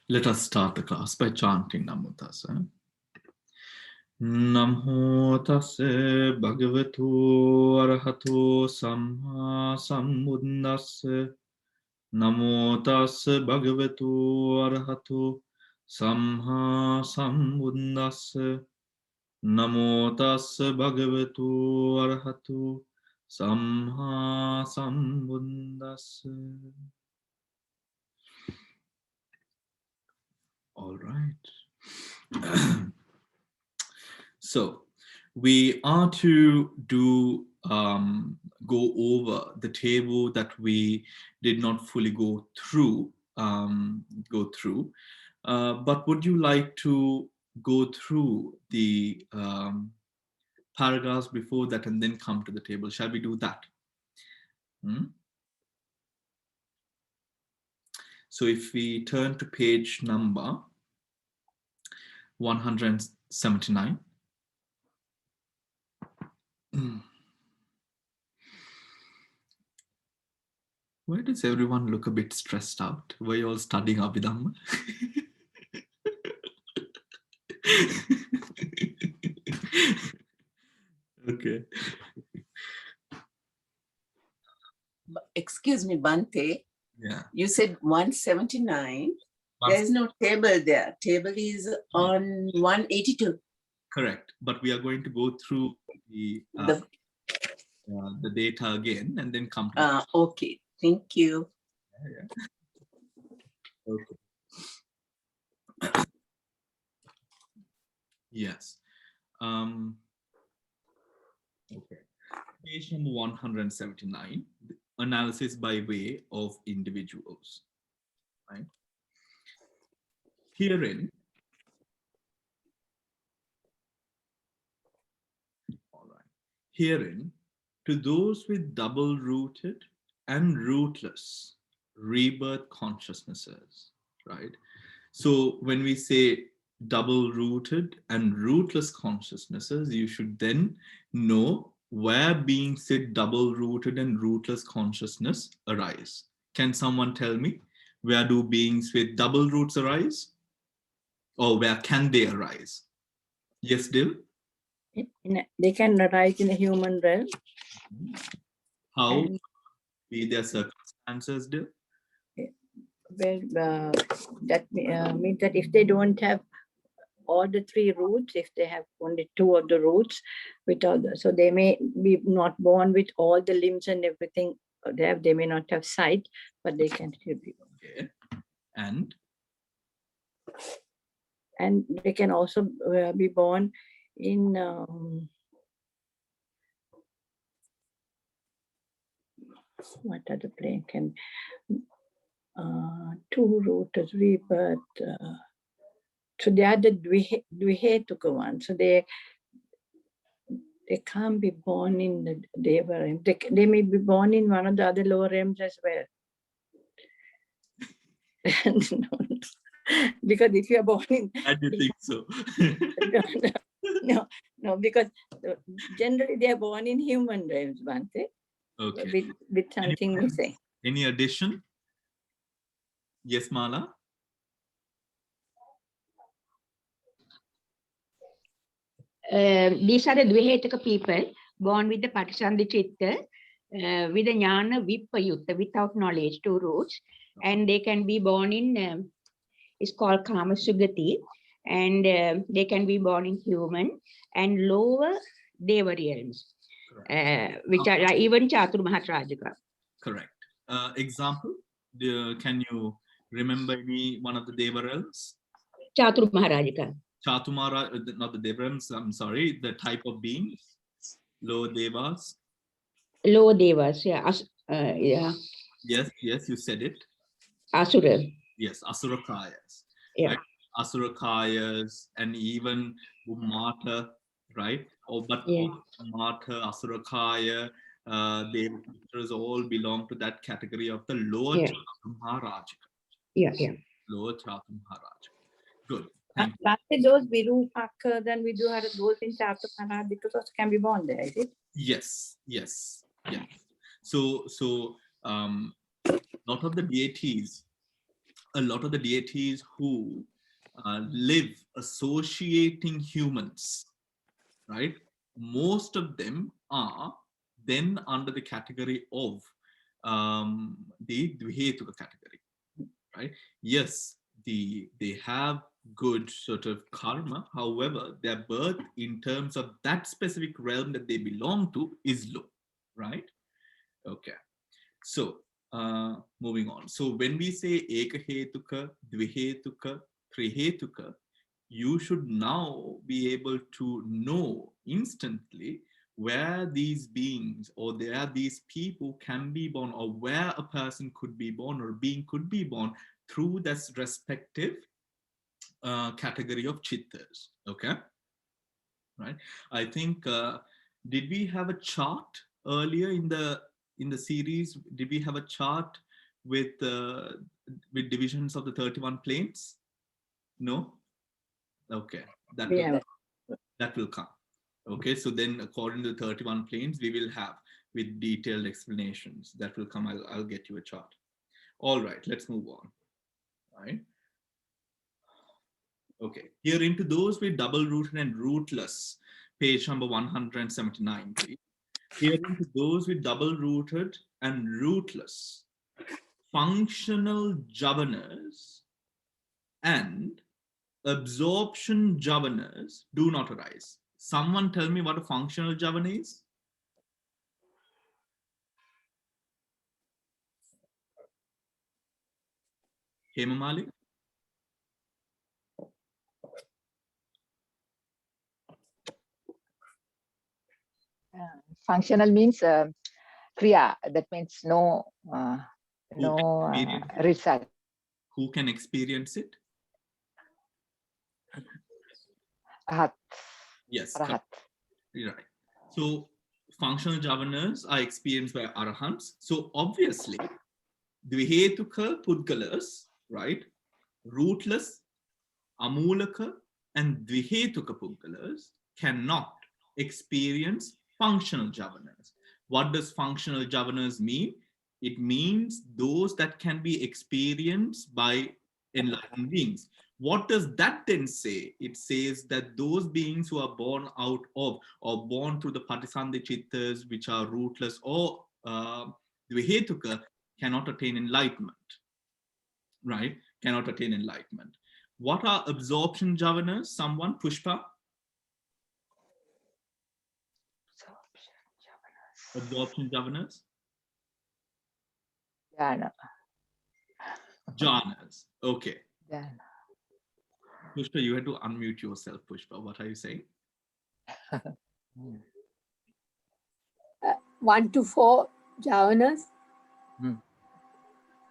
Let us start the class by chanting Namo Tassa. Namo Tassa Bhagavato Arahato Samma Sambuddhassa. Namo Tassa Bhagavato Arahato Samma Sambuddhassa. Namo Tassa Bhagavato Arahato Samma Sambuddhassa. All right. So we are to do go over the table that we did not fully go through. But would you like to go through the paragraphs before that and then come to the table? Shall we do that? So if we turn to page number 179. Why does everyone look a bit stressed out? Were you all studying Abhidhamma? Okay. Excuse me, Bhante. Yeah. You said 179. There is no table there. Table is on 182. Correct. But we are going to go through the data again and then come to okay. Thank you. Yeah. Okay. Yes. Okay. Page number 179. Analysis by way of individuals. Right. Herein, to those with double-rooted and rootless rebirth consciousnesses, right? So when we say double-rooted and rootless consciousnesses, you should then know where beings with double-rooted and rootless consciousness arise. Can someone tell me, where do beings with double roots arise? Or where can they arise? Yes, Dil? They can arise in a human realm. How be their circumstances, Dil? Well, that means that if they don't have all the three roots, if they have only two of the roots, with all the, so they may be not born with all the limbs and everything. They may not have sight, but they can still be born. Okay. And they can also be born in what other plane can two-rooted rebirth. So they are the Dvihetuka one. So they can't be born in the Deva realm. They may be born in one of the other lower realms as well. Because if you are born in... I do think so. No, because generally they are born in human realms, Bhante. Okay. With something missing. Any addition? Yes, Mala? These are the Dvihetaka people born with the Patisandhi Chitta, with the Jnana Vipayutta, without knowledge, two roots. And they can be born in, it's called Kama Sugati, and they can be born in human and lower Deva realms, which are like even Chatur Maharajika. Correct. Example, can you remember any one of the Deva realms? Chatur Maharajika. Chatumara, not the Deva realms, I'm sorry, the type of beings, lower Devas. Lower Devas, yeah. Yeah. Yes, you said it. Asura. Yes, Asurakayas. Yeah. Right? Asurakayas and even Mata, right? But Mata, Asurakaya, they all belong to that category of the lower Chatur Maharajika. Yeah. Lower Chatur Maharajika. Good. Those Virupaka, then we do have those in Chatur Maharajika because those can be born there, is it? Yes. So lot of the deities a lot of the deities who live associating humans, right? Most of them are then under the category of the Dvihetuka category, right? Yes, they have good sort of karma. However, their birth in terms of that specific realm that they belong to is low, right? Okay. So moving on. So when we say Ekahetuka, Dvihetuka, Trihetuka, you should now be able to know instantly where these beings or there these people can be born, or where a person could be born or a being could be born through this respective category of chittas. Okay, right? I think did we have a chart earlier in the series? Did we have a chart with divisions of the 31 planes? No. Okay, that will come. Okay, so then according to the 31 planes, we will have with detailed explanations. That will come. I'll get you a chart. All right, let's move on. All right. Okay, here into those with double rooted and rootless, page number 179, please. Here into those with double rooted and rootless, functional javanas and absorption javanas do not arise. Someone tell me what a functional javana is? Hema Malik? Functional means kriya. That means no result. Who can experience it? Rahat. Yes. Rahat. Right. So functional javanas are experienced by arahants. So obviously, Dvihetuka Pudgalas, right? Rootless, Amulaka, and Dvihetuka Pudgalas cannot experience functional javanas. What does functional javanas mean? It means those that can be experienced by enlightened beings. What does that then say? It says that those beings who are born out of or born through the Patisandhi Chittas, which are rootless or Dvihetuka, cannot attain enlightenment, right? Cannot attain enlightenment. What are absorption javanas? Someone, Pushpa? Absorption javanas? Jhana. Jhanas. Okay. Jhana. Pushpa, you had to unmute yourself, Pushpa. What are you saying? 1 to 4 jhanas.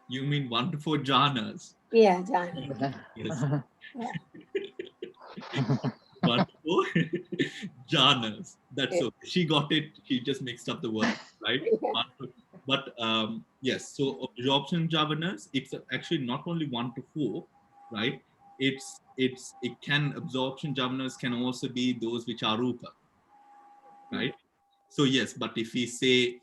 You mean 1 to 4 jhanas? Yeah, jhanas. Yes. 1 to 4 jhanas. That's okay. She got it. She just mixed up the word, right? But yes, so absorption javanas, it's actually not only 1 to 4, right? Absorption javanas can also be those which are rupa, right? So yes, but if we say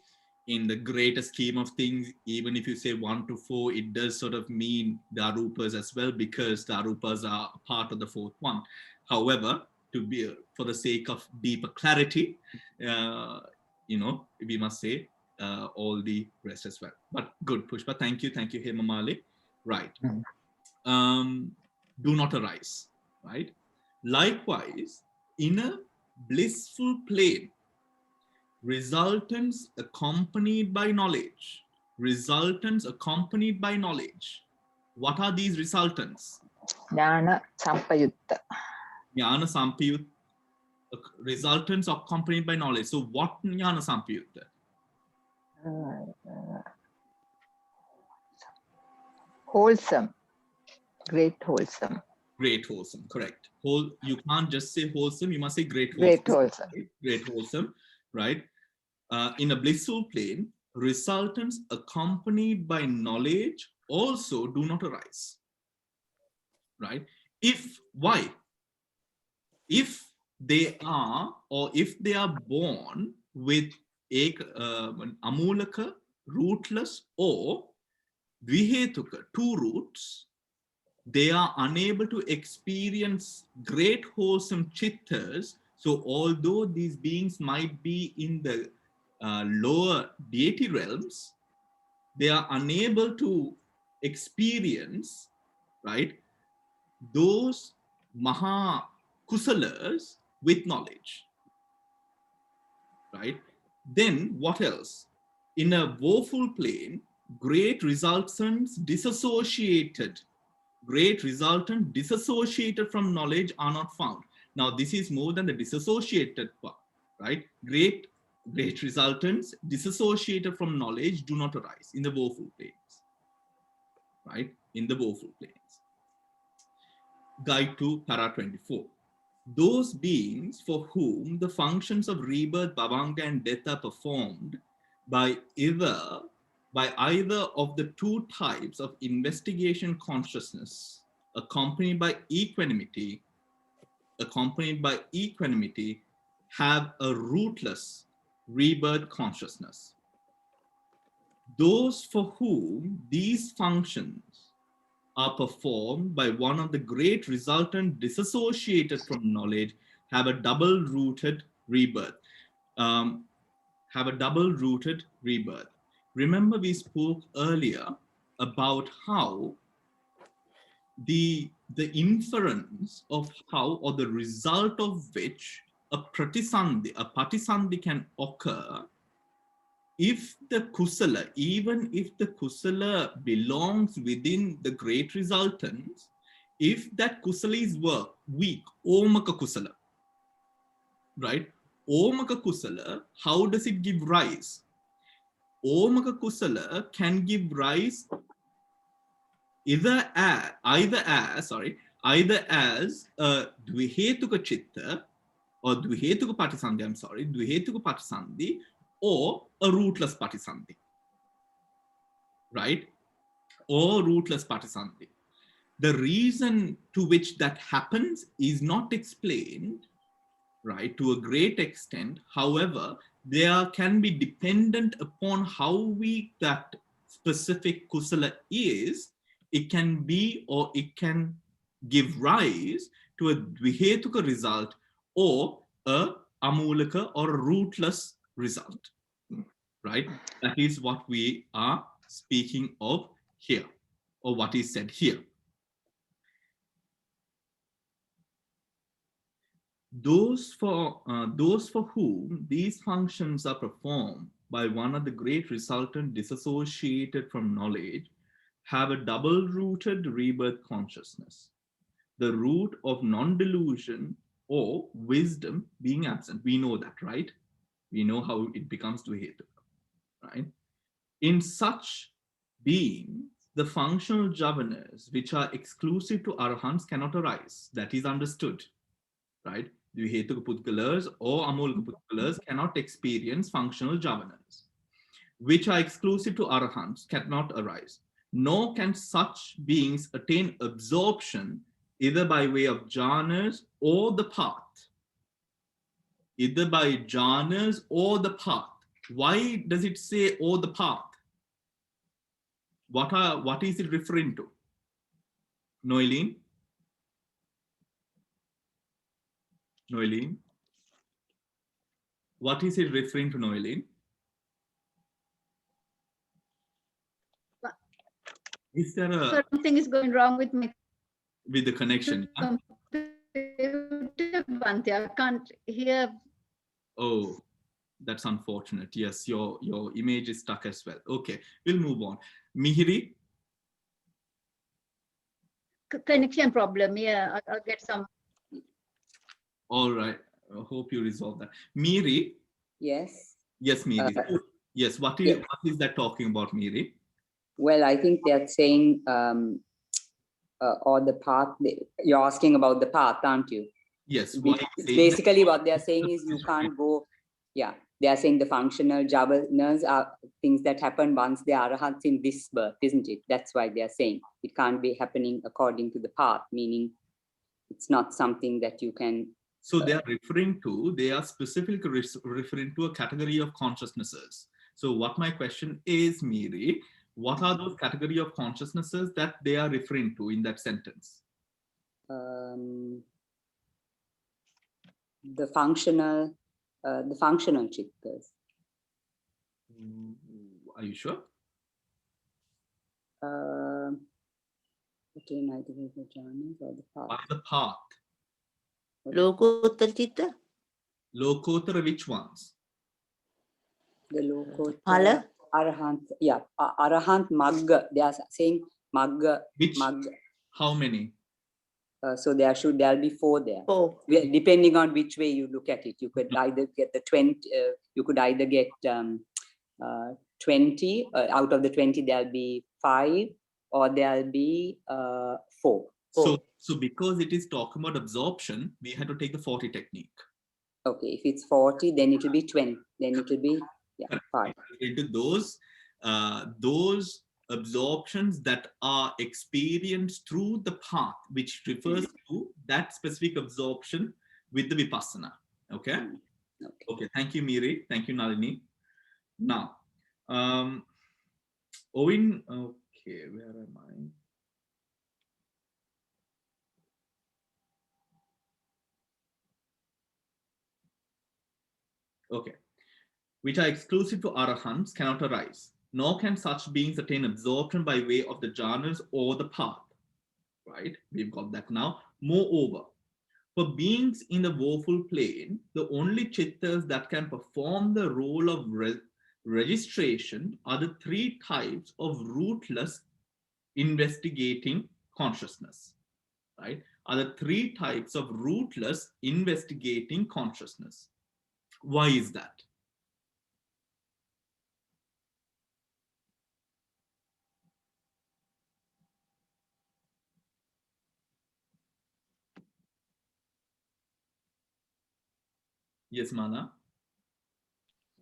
in the greater scheme of things, even if you say 1 to 4, it does sort of mean the arupas as well, because the arupas are part of the fourth one. However, to be for the sake of deeper clarity, we must say all the rest as well. But good, Pushpa. Thank you, Hema Malik. Right. Do not arise. Right. Likewise, in a blissful plane, resultants accompanied by knowledge. Resultants accompanied by knowledge. What are these resultants? Jnana Sampayutta. Jnana Sampayutta. Resultants accompanied by knowledge. So what Jnana Sampayutta? Wholesome. Great wholesome. Great wholesome, correct. You can't just say wholesome, you must say great wholesome. Great wholesome. Great wholesome, right? In a blissful plane, resultants accompanied by knowledge also do not arise, right? Why? If they are born with Amulaka, rootless, or Dvihetuka, 2 roots, they are unable to experience great wholesome chittas. So although these beings might be in the lower deity realms, they are unable to experience, right, those Maha Kusalas with knowledge, right? Then what else? In a woeful plane, great resultants disassociated from knowledge are not found. Now, this is more than the disassociated part, right? Great resultants disassociated from knowledge do not arise in the woeful planes, right? In the woeful planes. Guide to para 24. Those beings for whom the functions of rebirth, bhavanga, and death are performed by either of the two types of investigation consciousness, accompanied by equanimity, have a rootless rebirth consciousness. Those for whom these functions are performed by one of the great resultant disassociated from knowledge have a double-rooted rebirth. Remember, we spoke earlier about how the inference of how, or the result of which, a patisandhi can occur if the kusala, even if the kusala belongs within the great resultants, if that kusala is weak, omaka kusala, right? Omaka kusala, how does it give rise? Omaka kusala can give rise either as a dvihetuka chitta or dvihetuka patisandhi, or a rootless patisandhi, right? Or rootless patisandhi. The reason to which that happens is not explained, right, to a great extent. However, there can be dependent upon how weak that specific kusala is. It can be, or it can give rise to a dvihetuka result or a amulaka or a rootless result, right? That is what we are speaking of here, or what is said here. Those for whom these functions are performed by one of the great resultant disassociated from knowledge have a double-rooted rebirth consciousness. The root of non-delusion or wisdom being absent. We know that, right? We know how it becomes dvihetuka, right? In such beings, the functional jhavanas which are exclusive to arahants cannot arise. That is understood, right? Dvihetuka pudgalas or amulaka pudgalas cannot experience functional jhavanas, which are exclusive to arahants, cannot arise. Nor can such beings attain absorption either by way of jhanas or the path. Either by jhanas or the path. Why does it say or the path? What is it referring to? Noeline? Noeline? What is it referring to, Noeline? Is there a... Something is going wrong with the connection? Bhante. I can't hear. Oh, that's unfortunate. Yes, your image is stuck as well. Okay, we'll move on. Mihiri? Connection problem. Yeah, I'll get some. All right. I hope you resolve that. Miri? Yes. Yes, Miri. Yes, what is that talking about, Miri? Well, I think they're saying, or the path, you're asking about the path, aren't you? Yes. Basically, what they're saying is you can't go, yeah, they are saying the functional jhavanas are things that happen once they are arahants in this birth, isn't it? That's why they're saying it can't be happening according to the path, meaning it's not something that you can. So they are specifically referring to a category of consciousnesses. So what my question is, Miri, What are those category of consciousnesses that they are referring to in that sentence? The functional chittas. Are you sure? Okay, neither is the jhanas or the path. What's the path? Lokottara Chitta? Lokotara, which ones? The Lokottara, Phala? Arahant, yeah, Arahant Magga. They are saying Magga. Which? Magga. How many? So there'll be 4 there. 4. Depending on which way you look at it, you could either get the 20. You could either get 20. Out of the 20, there'll be 5, or there'll be 4. So because it is talking about absorption, we had to take the 40 technique. Okay, if it's 40, then it will be 20. Then it will be 5. Into those absorptions that are experienced through the path, which refers to that specific absorption with the vipassana. Okay. Okay. Thank you, Miri. Thank you, Nalini. Now, Owen. Okay, where am I? Okay, which are exclusive to arahants cannot arise, nor can such beings attain absorption by way of the jhanas or the path. Right? We've got that now. Moreover, for beings in the woeful plane, the only chittas that can perform the role of registration are the 3 types of rootless investigating consciousness. Right? Are the 3 types of rootless investigating consciousness. Why is that? Yes, Mana.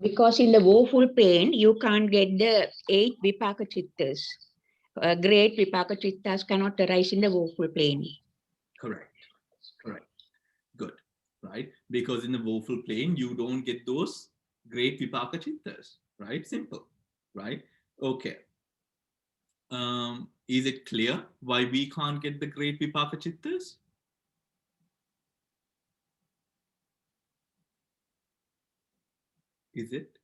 Because in the woeful plane, you can't get the 8 vipaka chittas. Great vipaka chittas cannot arise in the woeful plane. Correct. Good. Right? Because in the woeful plane, you don't get those great vipaka chittas. Right? Simple. Right? Okay. Is it clear why we can't get the great vipaka chittas? Is it?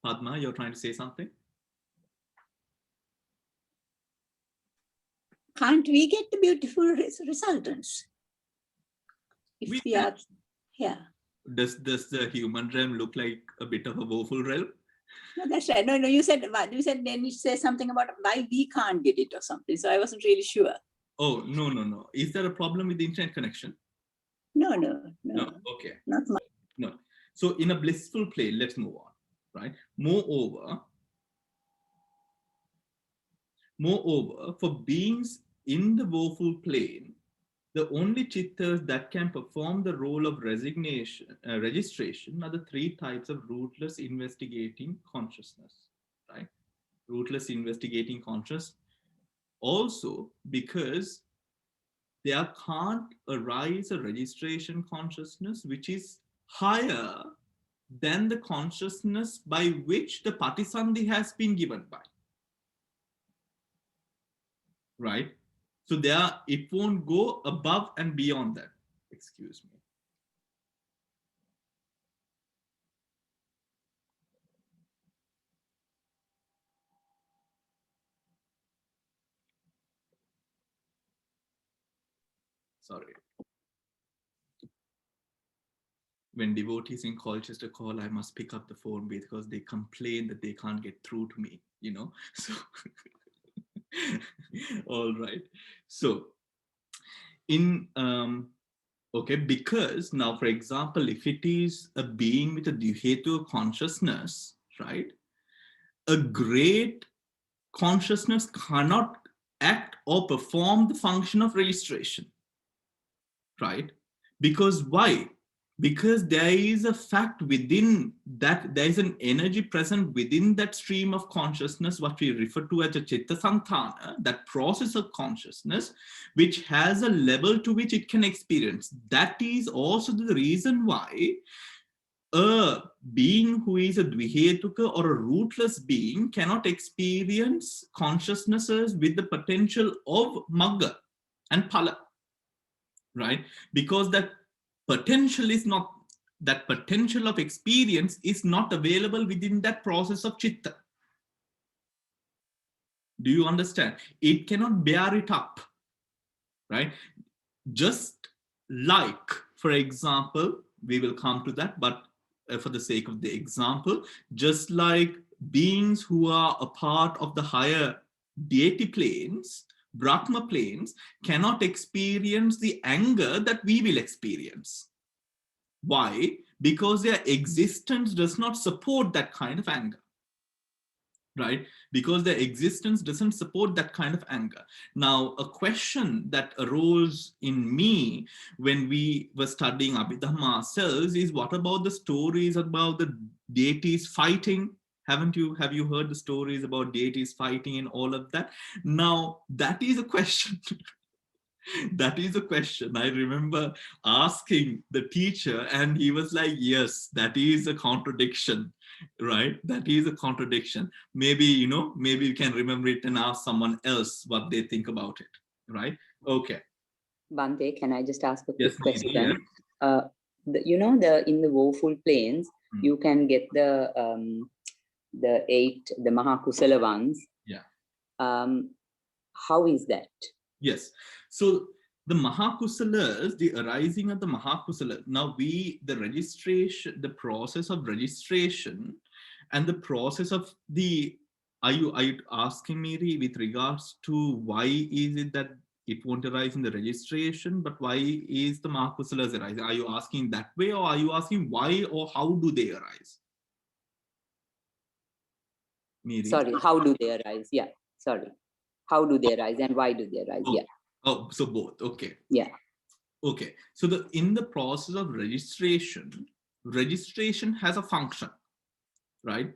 Padma, you're trying to say something? Can't we get the beautiful resultants? If we are, yeah. Does the human realm look like a bit of a woeful realm? No, that's right. No, you said then you said something about why we can't get it or something. So I wasn't really sure. Oh, no. Is there a problem with the internet connection? No. Okay. Not much. No. So in a blissful plane, let's move on, right? Moreover, for beings in the woeful plane, the only chittas that can perform the role of registration are the 3 types of rootless investigating consciousness, right? Rootless investigating consciousness. Also, because there can't arise a registration consciousness which is higher than the consciousness by which the patisandhi has been given by. Right? So it won't go above and beyond that. Excuse me. Sorry. When devotees in Colchester call, I must pick up the phone because they complain that they can't get through to me, So, all right. So, because now, for example, if it is a being with a Dvihetu consciousness, right, a great consciousness cannot act or perform the function of registration, right? Because why? Because there is a fact within that, there is an energy present within that stream of consciousness, what we refer to as a chitta santana, that process of consciousness, which has a level to which it can experience. That is also the reason why a being who is a dvihetuka or a rootless being cannot experience consciousnesses with the potential of magga and phala, right? Because that potential of experience is not available within that process of chitta. Do you understand? It cannot bear it up, right? Just like, for example, we will come to that, but for the sake of the example, just like beings who are a part of the higher deity planes, Brahma planes, cannot experience the anger that we will experience. Why? Because their existence does not support that kind of anger. Right? Because their existence doesn't support that kind of anger. Now, a question that arose in me when we were studying Abhidhamma ourselves is, what about the stories about the deities fighting? Have you heard the stories about deities fighting and all of that? Now, that is a question. That is a question I remember asking the teacher, and he was like, yes, that is a contradiction, right? That is a contradiction. Maybe, maybe you can remember it and ask someone else what they think about it, right? Okay. Bhante, can I just ask a quick Yes, question? yeah. In the woeful planes, you can get the 8, the Mahakusala ones. Yeah. How is that? Yes. So the Mahakusalas, the arising of the Mahakusala, now the process of registration and the process of are you asking me with regards to why is it that it won't arise in the registration, but why is the Mahakusalas arising? Are you asking that way, or are you asking why or how do they arise? Miri? Sorry, how do they arise? Yeah, sorry. How do they arise and why do they arise? Oh. Yeah. Oh, so both. Okay. Yeah. Okay. So in the process of registration has a function, right?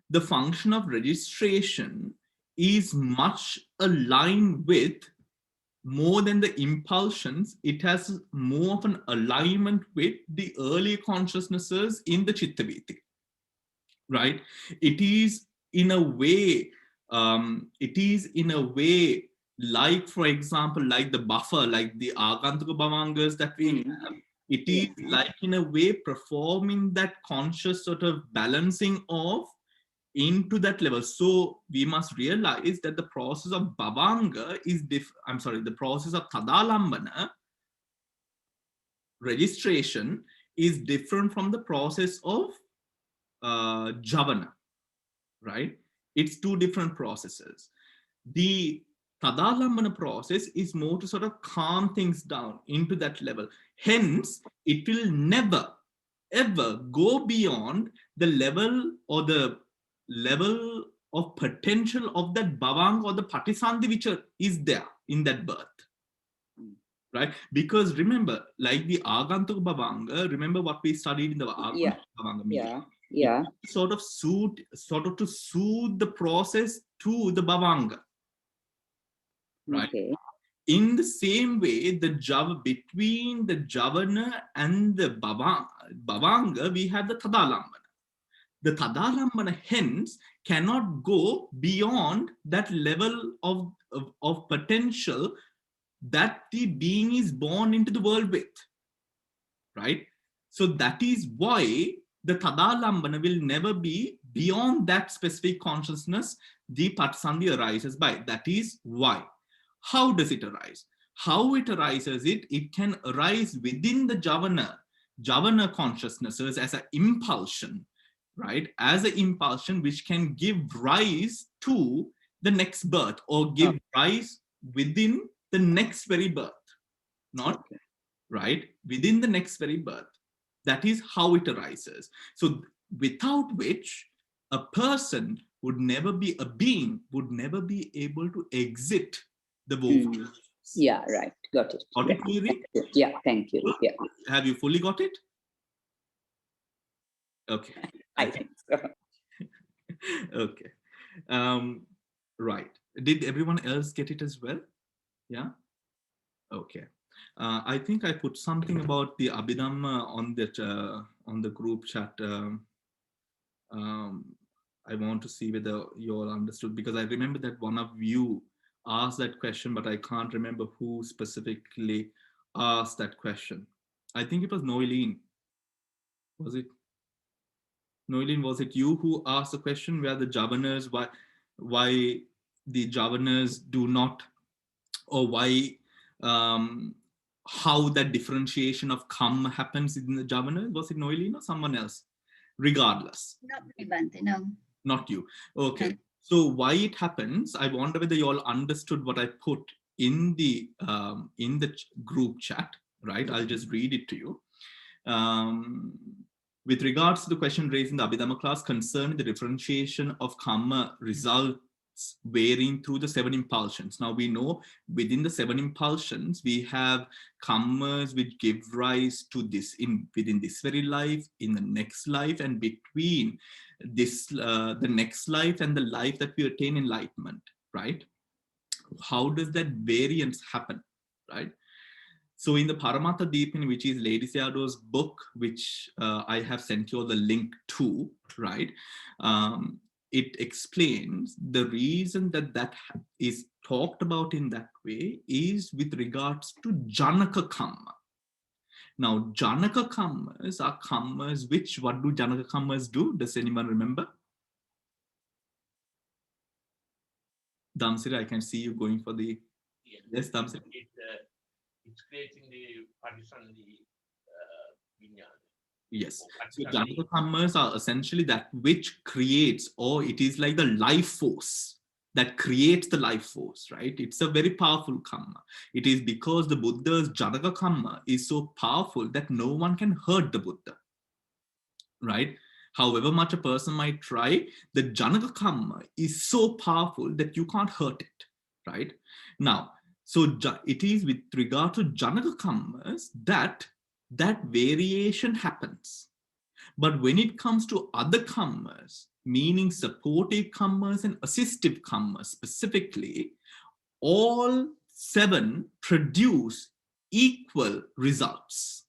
The function of registration is much aligned with more than the impulsions. It has more of an alignment with the early consciousnesses in the Chittaviti, right? It is in a way, like, for example, like the buffer, like the Agantuka Bhavangas that we have, it is like in a way performing that conscious sort of balancing of into that level. So we must realize that the process of Bhavanga is the process of Tadalambana, registration, is different from the process of Javana, right? It's two different processes. The Tadalambana process is more to sort of calm things down into that level. Hence, it will never, ever go beyond the level or the level of potential of that bhavanga or the patisandhi which is there in that birth. Right? Because remember, like the Agantuk Bhavanga, remember what we studied in the Agantuk Bhavanga meeting? Yeah. Sort of to soothe the process to the Bhavanga. Right? Okay. In the same way, between the Javana and the Bhavanga, we have the Tadalambana. The Tadalambana hence cannot go beyond that level of potential that the being is born into the world with, right? So that is why the Tadalambana will never be beyond that specific consciousness the Patisandhi arises by. That is why. How does it arise? How it arises, it can arise within the Javana consciousnesses as an impulsion, right? As an impulsion which can give rise to the next birth or give rise within the next very birth, not right within the next very birth. That is how it arises. So without which a person would never be, a being would never be able to exit the woeful. Yeah, right. Got it. Got it, Miri? Yeah, thank you. Yeah. Have you fully got it? Okay. I think so. Okay. Right. Did everyone else get it as well? Yeah. Okay. I think I put something about the Abhidhamma on the group chat. I want to see whether you all understood, because I remember that one of you asked that question, but I can't remember who specifically asked that question. I think it was Noeline. Was it? Noeline, was it you who asked the question where the Javaners, why the Javaners do not, or why, how that differentiation of karma happens in the Javanas? Was it Noeline or someone else? Regardless. Not me, Bhante, no. Not you. Okay. No. So why it happens, I wonder whether you all understood what I put in the group chat, right? I'll just read it to you. With regards to the question raised in the Abhidhamma class concerning the differentiation of karma results varying through the 7 impulsions. Now we know within the 7 impulsions, we have karmas which give rise to this within this very life, in the next life, and between this, the next life and the life that we attain enlightenment, right? How does that variance happen, right? So in the Paramatha Deepin, which is Lady Sayadaw's book, which I have sent you all the link to, right? It explains the reason that is talked about in that way is with regards to Janaka Kamma. Now, Janaka Kammas are Kammas which, what do Janaka Kammas do? Does anyone remember? Damsira, I can see you going for the, yes, Damsira. It's creating the Parisandi Vinyana. Yes. So Janaka Kammas are essentially that which creates, or it is like the life force that creates the life force, right? It's a very powerful karma. It is because the Buddha's Janaka Kamma is so powerful that no one can hurt the Buddha, right? However much a person might try, the Janaka Kamma is so powerful that you can't hurt it, right? Now, so it is with regard to Janaka Kammas that variation happens. But when it comes to other kammas, meaning supportive kammas and assistive kammas specifically, all 7 produce equal results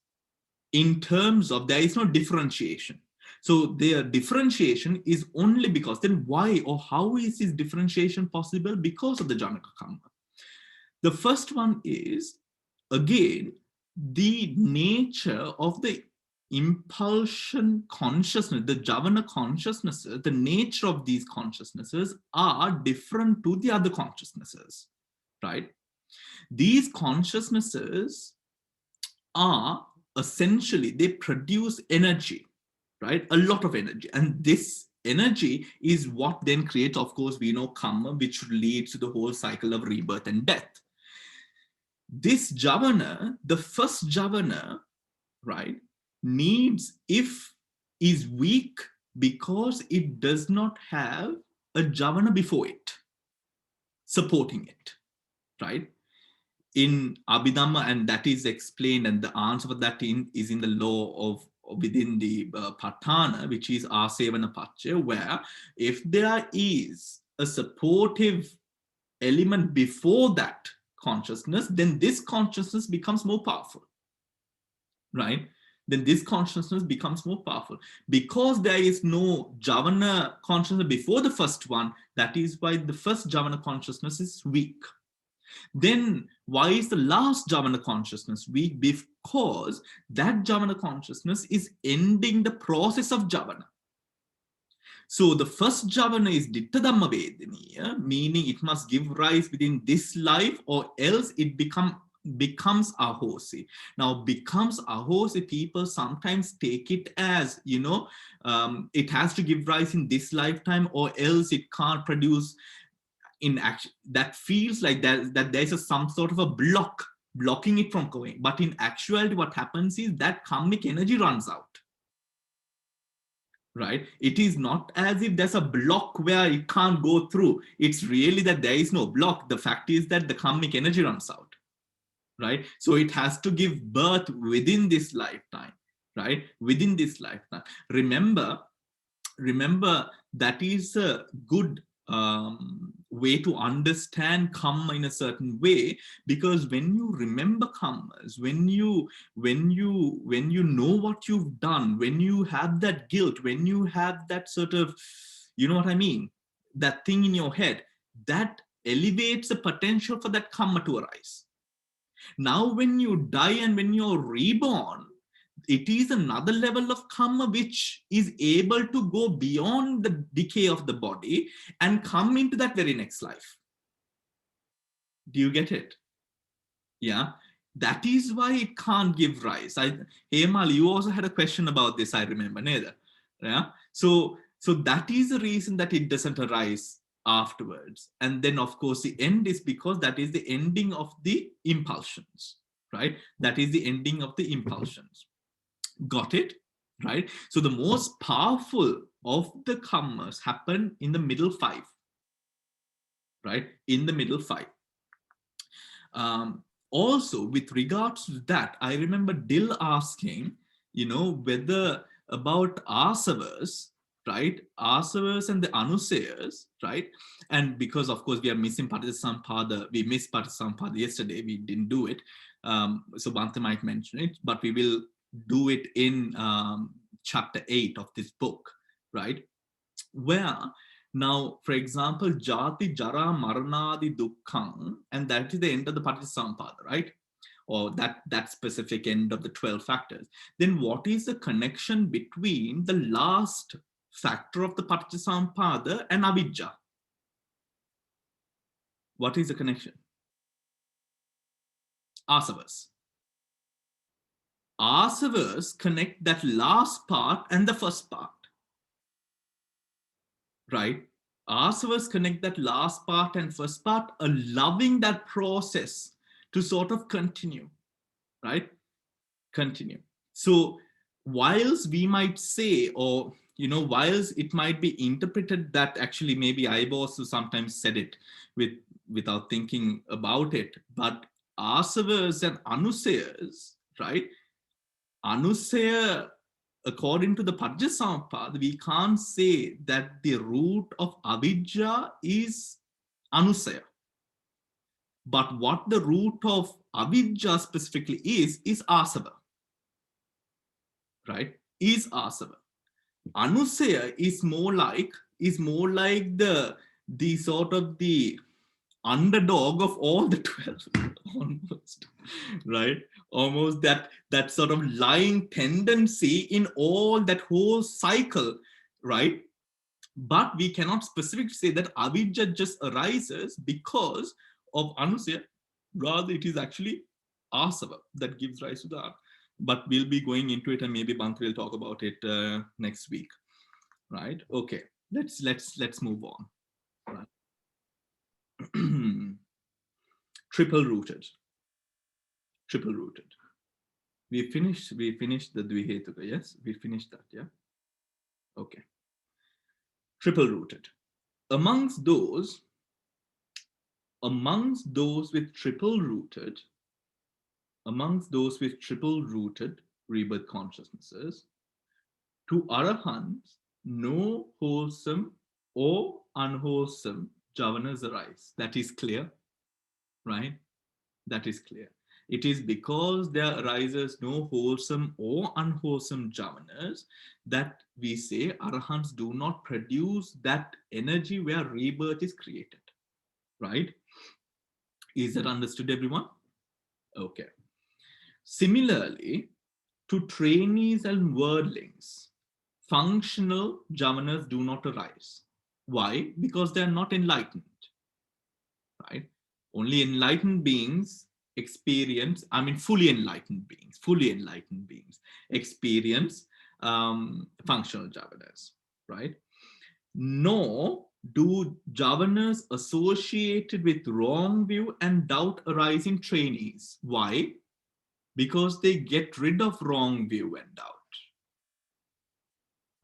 in terms of there is no differentiation. So their differentiation is only because, then why or how is this differentiation possible? Because of the Janaka Kamma. The first one is, again, the nature of the impulsion consciousness, the Javana consciousnesses, the nature of these consciousnesses are different to the other consciousnesses, right? These consciousnesses are essentially, they produce energy, right? A lot of energy. And this energy is what then creates, of course, we know karma, which leads to the whole cycle of rebirth and death. This Javana, the first Javana, right, is weak because it does not have a Javana before it, supporting it, right? In Abhidhamma, and that is explained, and the answer for that is in the law of within the Patana, which is Asevana Pacha, where if there is a supportive element before that consciousness, then this consciousness becomes more powerful, right? Then this consciousness becomes more powerful. Because there is no Javana consciousness before the first one, that is why the first Javana consciousness is weak. Then why is the last Javana consciousness weak? Because that Javana consciousness is ending the process of Javana. So the first Javana is Ditta Dhamma Vedaniya, meaning it must give rise within this life, or else it becomes ahosi. Now, becomes ahosi, people sometimes take it as, you know, it has to give rise in this lifetime, or else it can't produce in action. That feels like that there's some sort of a blocking it from going. But in actuality, what happens is that karmic energy runs out. Right? It is not as if there's a block where it can't go through. It's really that there is no block. The fact is that the karmic energy runs out. Right? So it has to give birth within this lifetime. Right? Within this lifetime. Remember that is a good way to understand karma in a certain way, because when you remember karmas, when you know what you've done, when you have that guilt, when you have that sort of, you know what I mean, that thing in your head, that elevates the potential for that karma to arise. Now when you die and when you're reborn, it is another level of karma which is able to go beyond the decay of the body and come into that very next life. Do you get it? Yeah. That is why it can't give rise. Hemal, you also had a question about this, I remember, neither. Yeah. So that is the reason that it doesn't arise afterwards. And then of course the end is because that is the ending of the impulsions, right? That is the ending of the impulsions. Got it? Right? So the most powerful of the karmas happen in the middle 5, right? In the middle 5. Also, with regards to that, I remember Dil asking, you know, whether about asavas, right? Asavas and the anusayas, right? And because of course we are missing Patisampada, we missed Patisampada yesterday, we didn't do it. So Bhante might mention it, but we will do it in chapter 8 of this book, right? Where now, for example, Jati, Jara, Maranadi, Dukkham, and that is the end of the Patisampada, right? Or that specific end of the 12 factors. Then what is the connection between the last factor of the Patisampada and Avidya? What is the connection? Asavas. Asavas connect that last part and the first part, right? Asavas connect that last part and first part, allowing that process to sort of continue, right? Continue. So whilst we might say, or, you know, whilst it might be interpreted that actually maybe I've also sometimes said it without thinking about it, but asavas and anusayas, right? Anusaya, according to the Patisampada, we can't say that the root of avidya is anusaya. But what the root of avidya specifically is asava. Right? Is asava. Anusaya is more like the sort of the underdog of all the 12 almost, right? Almost that sort of lying tendency in all that whole cycle, right? But we cannot specifically say that avidya just arises because of anusaya. Rather, it is actually asava that gives rise to that. But we'll be going into it, and maybe Bhante will talk about it next week, right? Okay, let's move on. Right. Triple rooted. We finished the Dvihetuka, yes? We finished that, yeah? Okay. Triple rooted. Amongst those with triple rooted rebirth consciousnesses, to arahants, no wholesome or unwholesome javanas arise. That is clear, right? That is clear. It is because there arises no wholesome or unwholesome javanas that we say arahants do not produce that energy where rebirth is created, right? Is that understood, everyone? Okay. Similarly, to trainees and worldlings, functional javanas do not arise. Why? Because they are not enlightened, right? Only enlightened beings experience, fully enlightened beings experience functional javanas, right? Nor do javanas associated with wrong view and doubt arise in trainees. Why? Because they get rid of wrong view and doubt,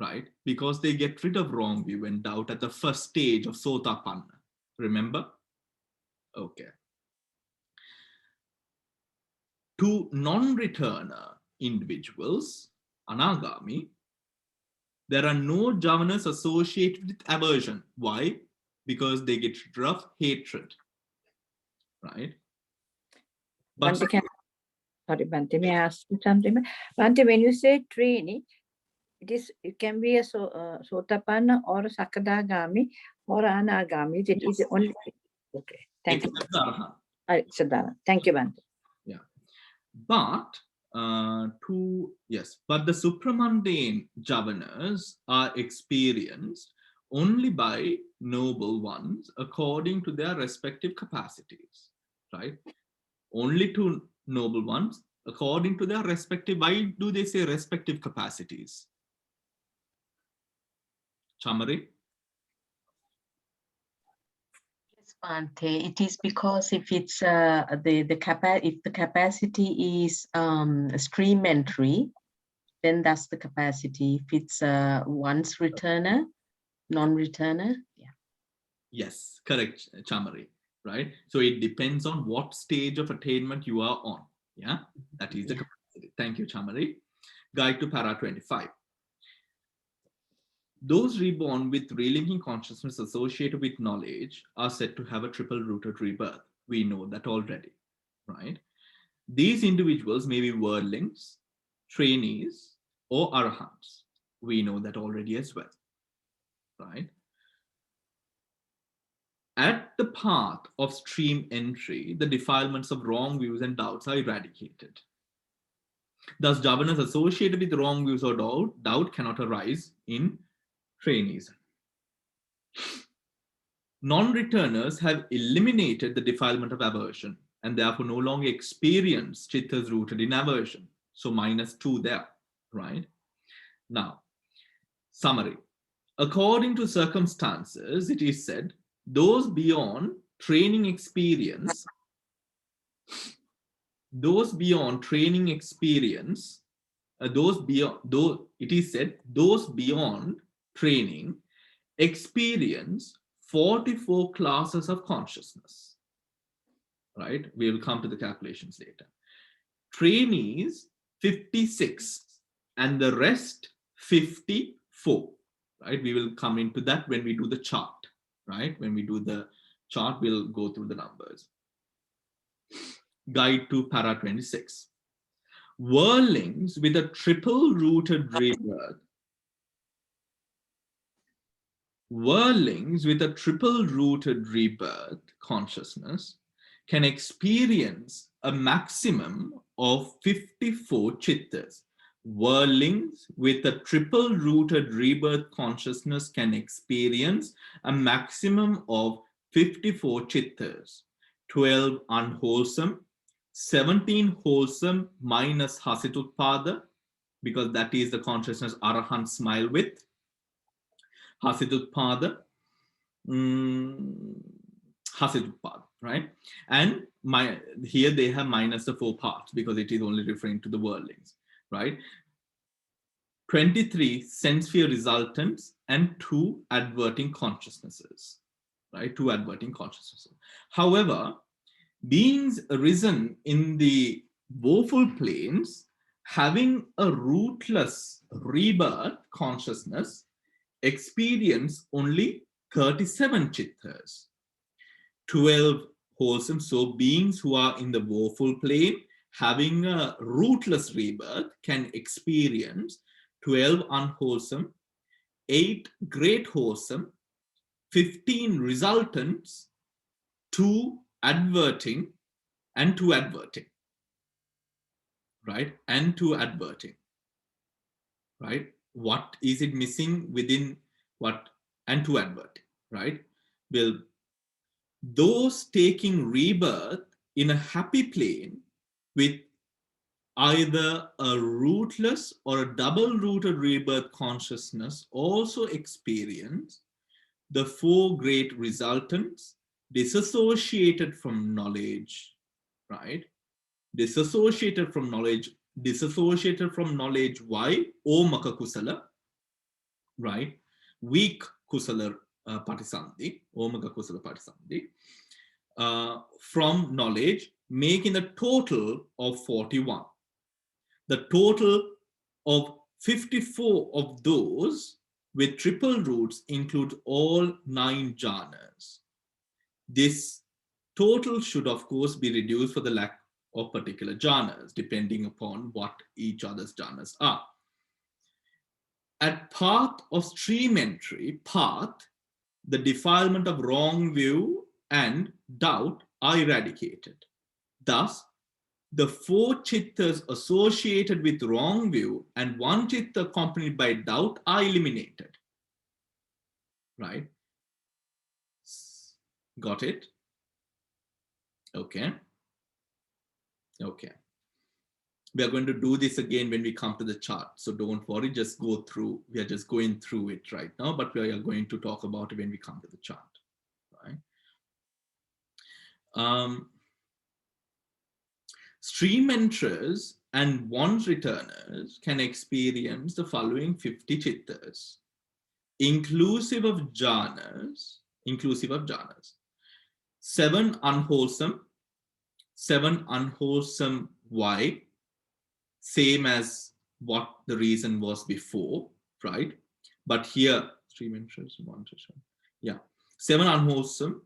right? Because they get rid of wrong view and doubt at the first stage of Sotapanna. Remember? Okay. To non-returner individuals, Anagami, there are no javanas associated with aversion. Why? because they get rid of hatred, right? But Bhante, sorry, Bhante, may I ask you something? Bhante, when you say training, it can be a Sotapanna or a Sakadagami or Anagami. It is only okay. Thank you. Thank you, Bhante. Yeah, but but the supramundane javanas are experienced only by noble ones according to their respective capacities, right? Only to noble ones according to their respective. Why do they say respective capacities? Chamari? Yes, Bhante. It is because if it's if the capacity is stream entry, then that's the capacity. If it's once returner, non-returner, yeah. Yes, correct, Chamari, right? So it depends on what stage of attainment you are on. Yeah, that is the capacity. Thank you, Chamari. Guide to para 25. Those reborn with relinking consciousness associated with knowledge are said to have a triple-rooted rebirth. We know that already, right? These individuals may be worldlings, trainees, or arahants. We know that already as well, right? At the path of stream entry, the defilements of wrong views and doubts are eradicated. Thus, javanas associated with wrong views or doubt cannot arise in trainees. Non-returners have eliminated the defilement of aversion and therefore no longer experience chittas rooted in aversion. So -2 there, right? Now, summary. According to circumstances, it is said, those beyond training experience, it is said, those beyond training experience 44 classes of consciousness, right? We will come to the calculations later. Trainees 56 and the rest 54, right? We will come into that when we do the chart, right? When we do the chart, we'll go through the numbers. Guide to para 26. Whirlings with a triple-rooted rebirth. Whirlings with a triple-rooted rebirth consciousness can experience a maximum of 54 chittas. Whirlings with a triple-rooted rebirth consciousness can experience a maximum of 54 chittas, 12 unwholesome, 17 wholesome minus hasitutpada, because that is the consciousness arahant smile with. Hasitutpada, Hasitutpada, right? And here they have minus the 4 parts because it is only referring to the whirlings, right? 23 sense sphere resultants and 2 adverting consciousnesses, right? 2 adverting consciousnesses. However, beings arisen in the woeful planes having a rootless rebirth consciousness experience only 37 chittas, 12 wholesome. So beings who are in the woeful plane having a rootless rebirth can experience 12 unwholesome, 8 great wholesome, 15 resultants, 2 adverting, and 2 adverting, right? And 2 adverting, right? What is it missing within what? And 2 adverting, right? Well, those taking rebirth in a happy plane with either a rootless or a double-rooted rebirth consciousness also experience the 4 great resultants disassociated from knowledge, right? Disassociated from knowledge. Disassociated from knowledge. Why? Omaka kusala, right? Weak kusala patisandhi, omaka kusala patisandhi, from knowledge, making a total of 41. The total of 54 of those with triple roots includes all 9 jhanas. This total should, of course, be reduced for the lack of particular jhanas, depending upon what each other's jhanas are. At path of stream entry, path, the defilement of wrong view and doubt are eradicated. Thus, the 4 chittas associated with wrong view and 1 chitta accompanied by doubt are eliminated. Right? Got it? Okay. Okay. We are going to do this again when we come to the chart. So don't worry, just go through. We are just going through it right now, but we are going to talk about it when we come to the chart. Right? Stream enterers and wand returners can experience the following 50 chittas, inclusive of jhanas, 7 unwholesome, 7 unwholesome. Why? Same as what the reason was before, right? But here, stream enterers, yeah, 7 unwholesome,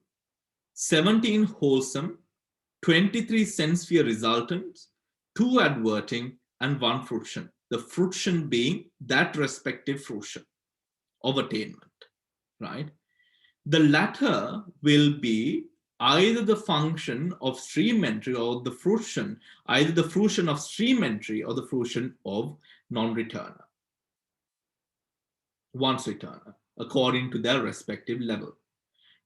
17 wholesome, 23 sense sphere resultants, 2 adverting, and 1 fruition. The fruition being that respective fruition of attainment, right? The latter will be either the function of stream entry or the fruition, either the fruition of stream entry or the fruition of non-returner, once returner, according to their respective level.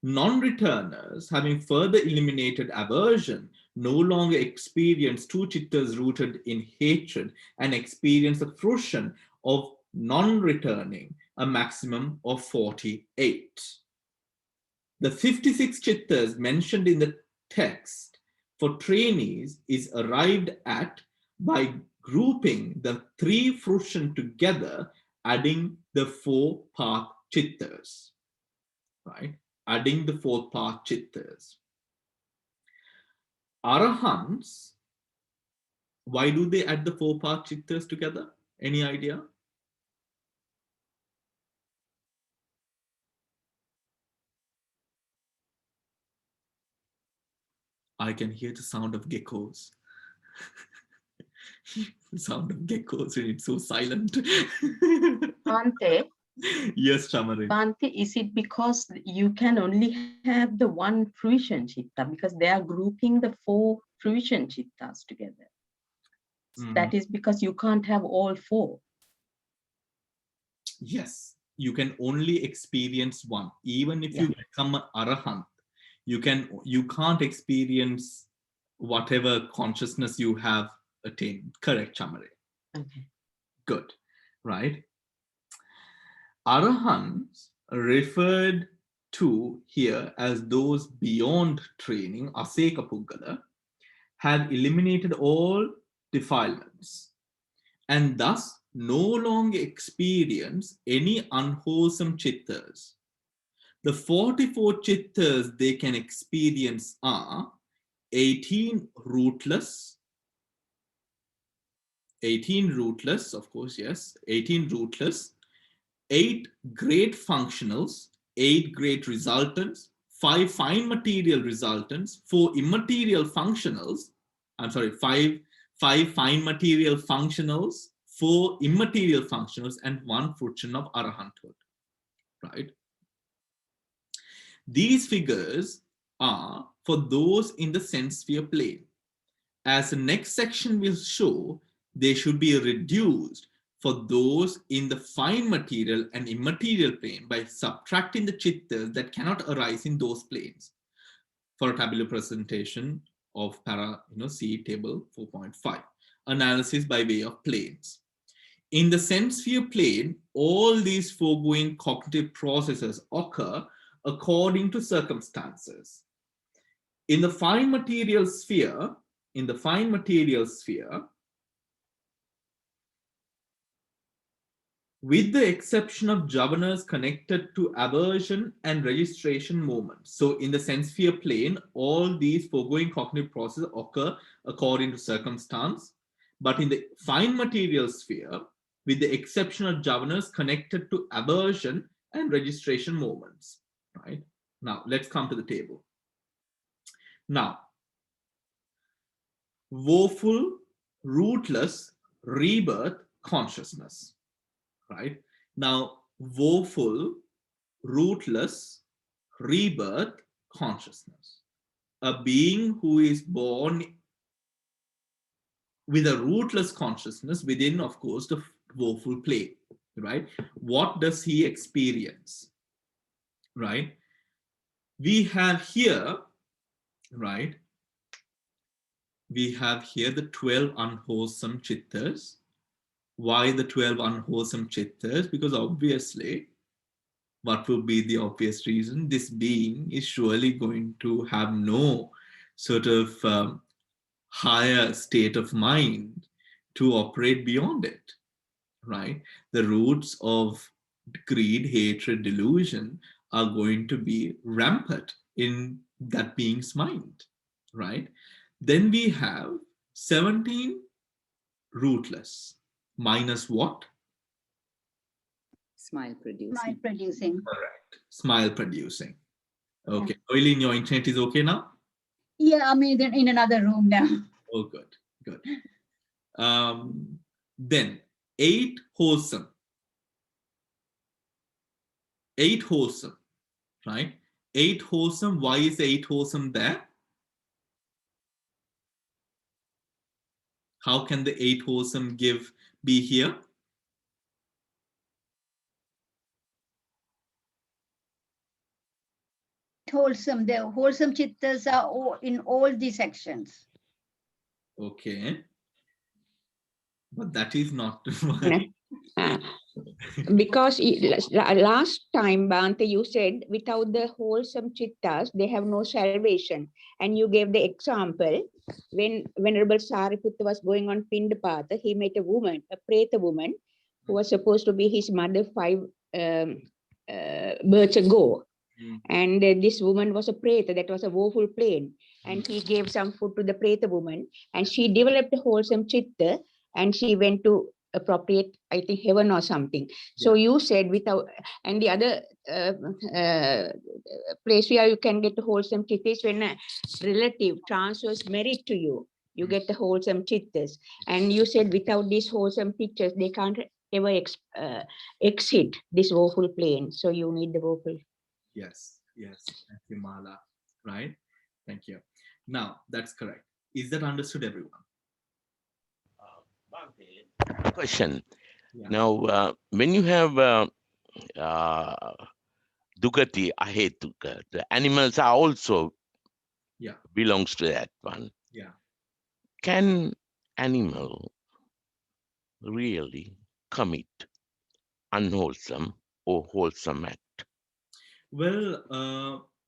Non-returners, having further eliminated aversion, no longer experience 2 chittas rooted in hatred and experience the fruition of non-returning, a maximum of 48. The 56 chittas mentioned in the text for trainees is arrived at by grouping the 3 fruition together, adding the 4 path chittas, right? Adding the 4th path chittas. Arahants, why do they add the 4 path chittas together? Any idea? I can hear the sound of geckos. The sound of geckos when it's so silent. Bhante, Yes, Chamari. Bhante, is it because you can only have the 1 fruition chitta because they are grouping the 4 fruition chittas together? That is because you can't have all 4. Yes, you can only experience 1. Even if you become an arahant, you can't experience whatever consciousness you have attained. Correct, Chamari. Okay. Good, right? Arahants referred to here as those beyond training, aseka puggala, had eliminated all defilements and thus no longer experience any unwholesome chittas. The 44 chittas they can experience are 18 rootless, of course, yes, 18 rootless, 8 great functionals, 8 great resultants, 5 fine material resultants, 4 immaterial functionals, 5 fine material functionals, 4 immaterial functionals, and 1 fruition of arahanthood, right? These figures are for those in the sense sphere plane. As the next section will show, they should be reduced for those in the fine material and immaterial plane by subtracting the chittas that cannot arise in those planes. For a tabular presentation of C table 4.5, analysis by way of planes. In the sense sphere plane, all these foregoing cognitive processes occur according to circumstances. In the fine material sphere, with the exception of jhavanas connected to aversion and registration moments. So in the sense sphere plane, all these foregoing cognitive processes occur according to circumstance. But in the fine material sphere, with the exceptional jhavanas connected to aversion and registration moments, right? Now, let's come to the table. Now, woeful, rootless, rebirth, consciousness, right? Now, woeful, rootless, rebirth, consciousness. A being who is born with a rootless consciousness within, of course, the woeful plane, right? What does he experience, right? We have here, right? We have here the 12 unwholesome chittas. Why the 12 unwholesome chittas? Because obviously, what will be the obvious reason? This being is surely going to have no sort of higher state of mind to operate beyond it, right? The roots of greed, hatred, delusion are going to be rampant in that being's mind, right? Then we have 17 rootless, minus what? Smile producing. Smile producing. Correct. Smile producing. Okay. Oilin, your internet is okay now? Yeah, I mean, they're in another room now. Oh, good, good. Then 8 wholesome. 8 wholesome, right? 8 wholesome. Why is 8 wholesome there? How can the 8 wholesome be here? Wholesome. The wholesome chittas are in all the sections. Okay. But that is not. Because last time, Bhante, you said without the wholesome chittas, they have no salvation. And you gave the example when Venerable Sariputta was going on Pindapata, he met a woman, a Preta woman, who was supposed to be his mother 5 births ago. And this woman was a Preta, that was a woeful plane. And he gave some food to the Preta woman, and she developed a wholesome chitta, and she went to appropriate, I think, heaven or something. So you said without, and the other place where you can get the wholesome chitta is when a relative transfers merit to you, you get the wholesome chittas. And you said without these wholesome pictures, they can't ever exit this woeful plane. So you need the woeful. Yes, yes. Thank you, Mala. Right? Thank you. Now, that's correct. Is that understood, everyone? Question. Yeah. Now, when you have Dukati, Ahetuka, the animals are also belongs to that one. Yeah. Can animal really commit unwholesome or wholesome act? Well,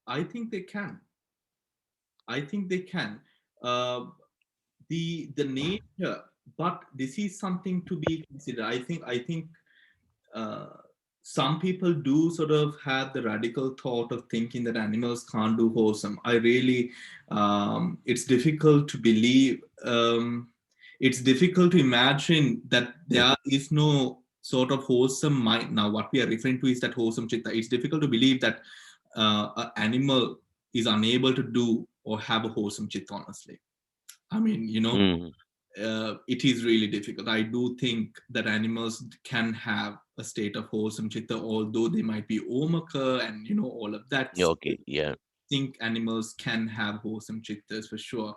I think they can. I think they can. The nature, but this is something to be considered. I think some people do sort of have the radical thought of thinking that animals can't do wholesome. I really, it's difficult to believe. It's difficult to imagine that there is no sort of wholesome mind. Now, what we are referring to is that wholesome chitta. It's difficult to believe that an animal is unable to do or have a wholesome chitta, honestly. I mean, it is really difficult. I do think that animals can have a state of wholesome chitta, although they might be omaka and all of that. Okay, yeah. I think animals can have wholesome chittas for sure.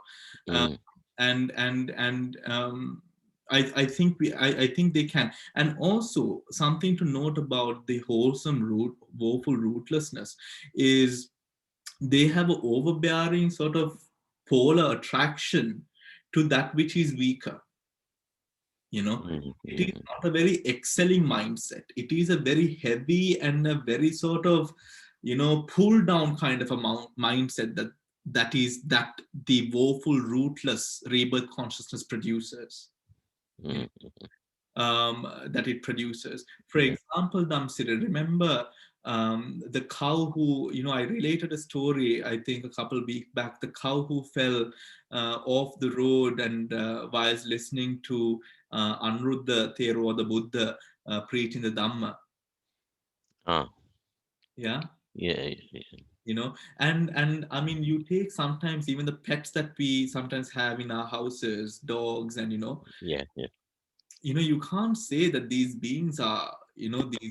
I think they can. And also something to note about the wholesome woeful rootlessness is they have an overbearing sort of polar attraction to that which is weaker. It is not a very excelling mindset. It is a very heavy and a very sort of pull down kind of a mindset that the woeful rootless rebirth consciousness produces. that it produces. For example, Damsira, remember the cow who, I related a story, I think a couple of weeks back, the cow who fell off the road and whilst listening to Anuruddha Thero or the Buddha preaching the Dhamma. Yeah. And I mean, you take sometimes even the pets that we sometimes have in our houses, dogs, and you can't say that these beings are,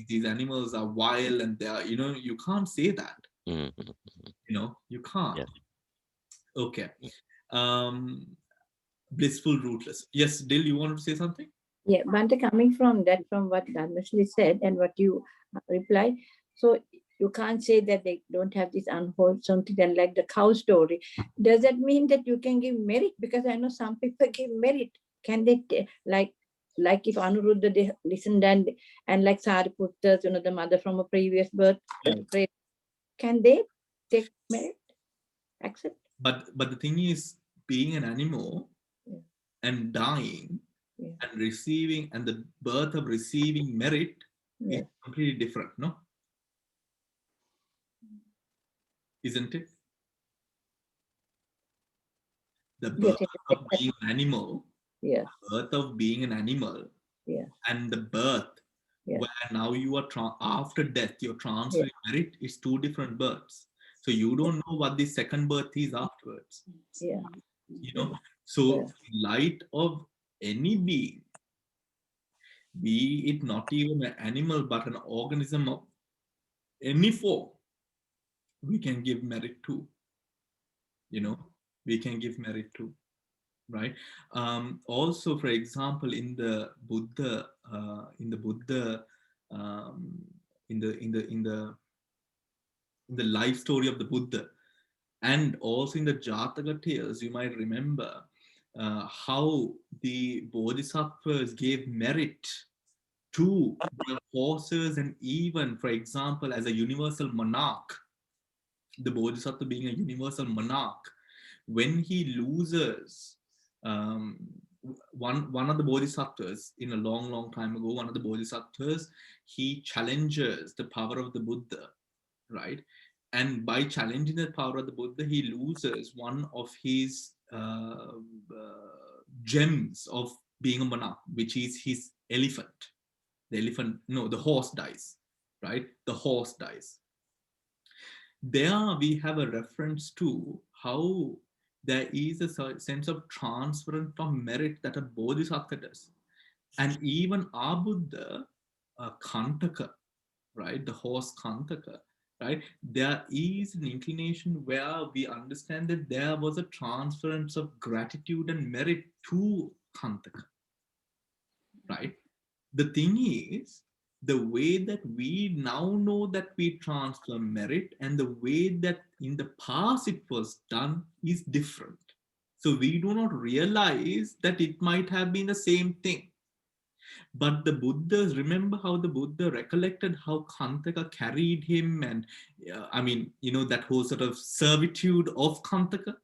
these animals are wild and they are, you can't say that. You can't. Okay. Blissful, rootless. Yes, Dil, you wanted to say something? Yeah, Bhante, coming from that, from what Dharmashri said and what you replied, so you can't say that they don't have this unwholesome thing, and like the cow story. Does that mean that you can give merit? Because I know some people give merit. Can they, like if Anuruddha, they listened and like Sariputta's, the mother from a previous birth, can they take merit? Accept? But the thing is, being an animal and dying and receiving, and the birth of receiving merit is completely different, no? Isn't it? The birth of being an animal, birth of being an animal, and the birth where now you are after death, you're transferring merit, is two different births. So you don't know what the second birth is afterwards. So in light of any being, be it not even an animal but an organism of any form, we can give merit to. We can give merit to, right? Also, for example, in the Buddha, in the life story of the Buddha, and also in the Jataka tales, you might remember how the Bodhisattvas gave merit to the horses, and even, for example, as a universal monarch, the Bodhisattva being a universal monarch, when he loses one of the Bodhisattvas in a long time ago, one of the Bodhisattvas, he challenges the power of the Buddha, right? And by challenging the power of the Buddha, he loses one of his gems of being a monarch, which is his elephant. The horse dies, right? The horse dies. There we have a reference to how there is a sense of transference of merit that a Bodhisattva does. And even our Buddha, Kantaka, right? The horse Kantaka, right? There is an inclination where we understand that there was a transference of gratitude and merit to Kantaka, right? The thing is, the way that we now know that we transfer merit and the way that in the past it was done is different. So we do not realize that it might have been the same thing. But the Buddhas, remember how the Buddha recollected how Kantaka carried him, and that whole sort of servitude of Kantaka,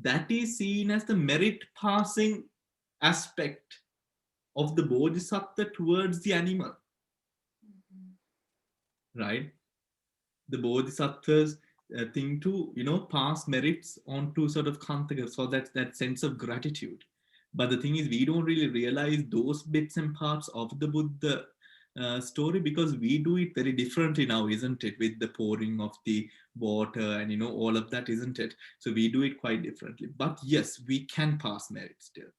that is seen as the merit passing aspect of the Bodhisattva towards the animal. Right? The Bodhisattva's thing to, pass merits on to sort of Kantaka, so that's that sense of gratitude. But the thing is, we don't really realize those bits and parts of the Buddha story, because we do it very differently now, isn't it? With the pouring of the water and, all of that, isn't it? So we do it quite differently. But yes, we can pass merit still.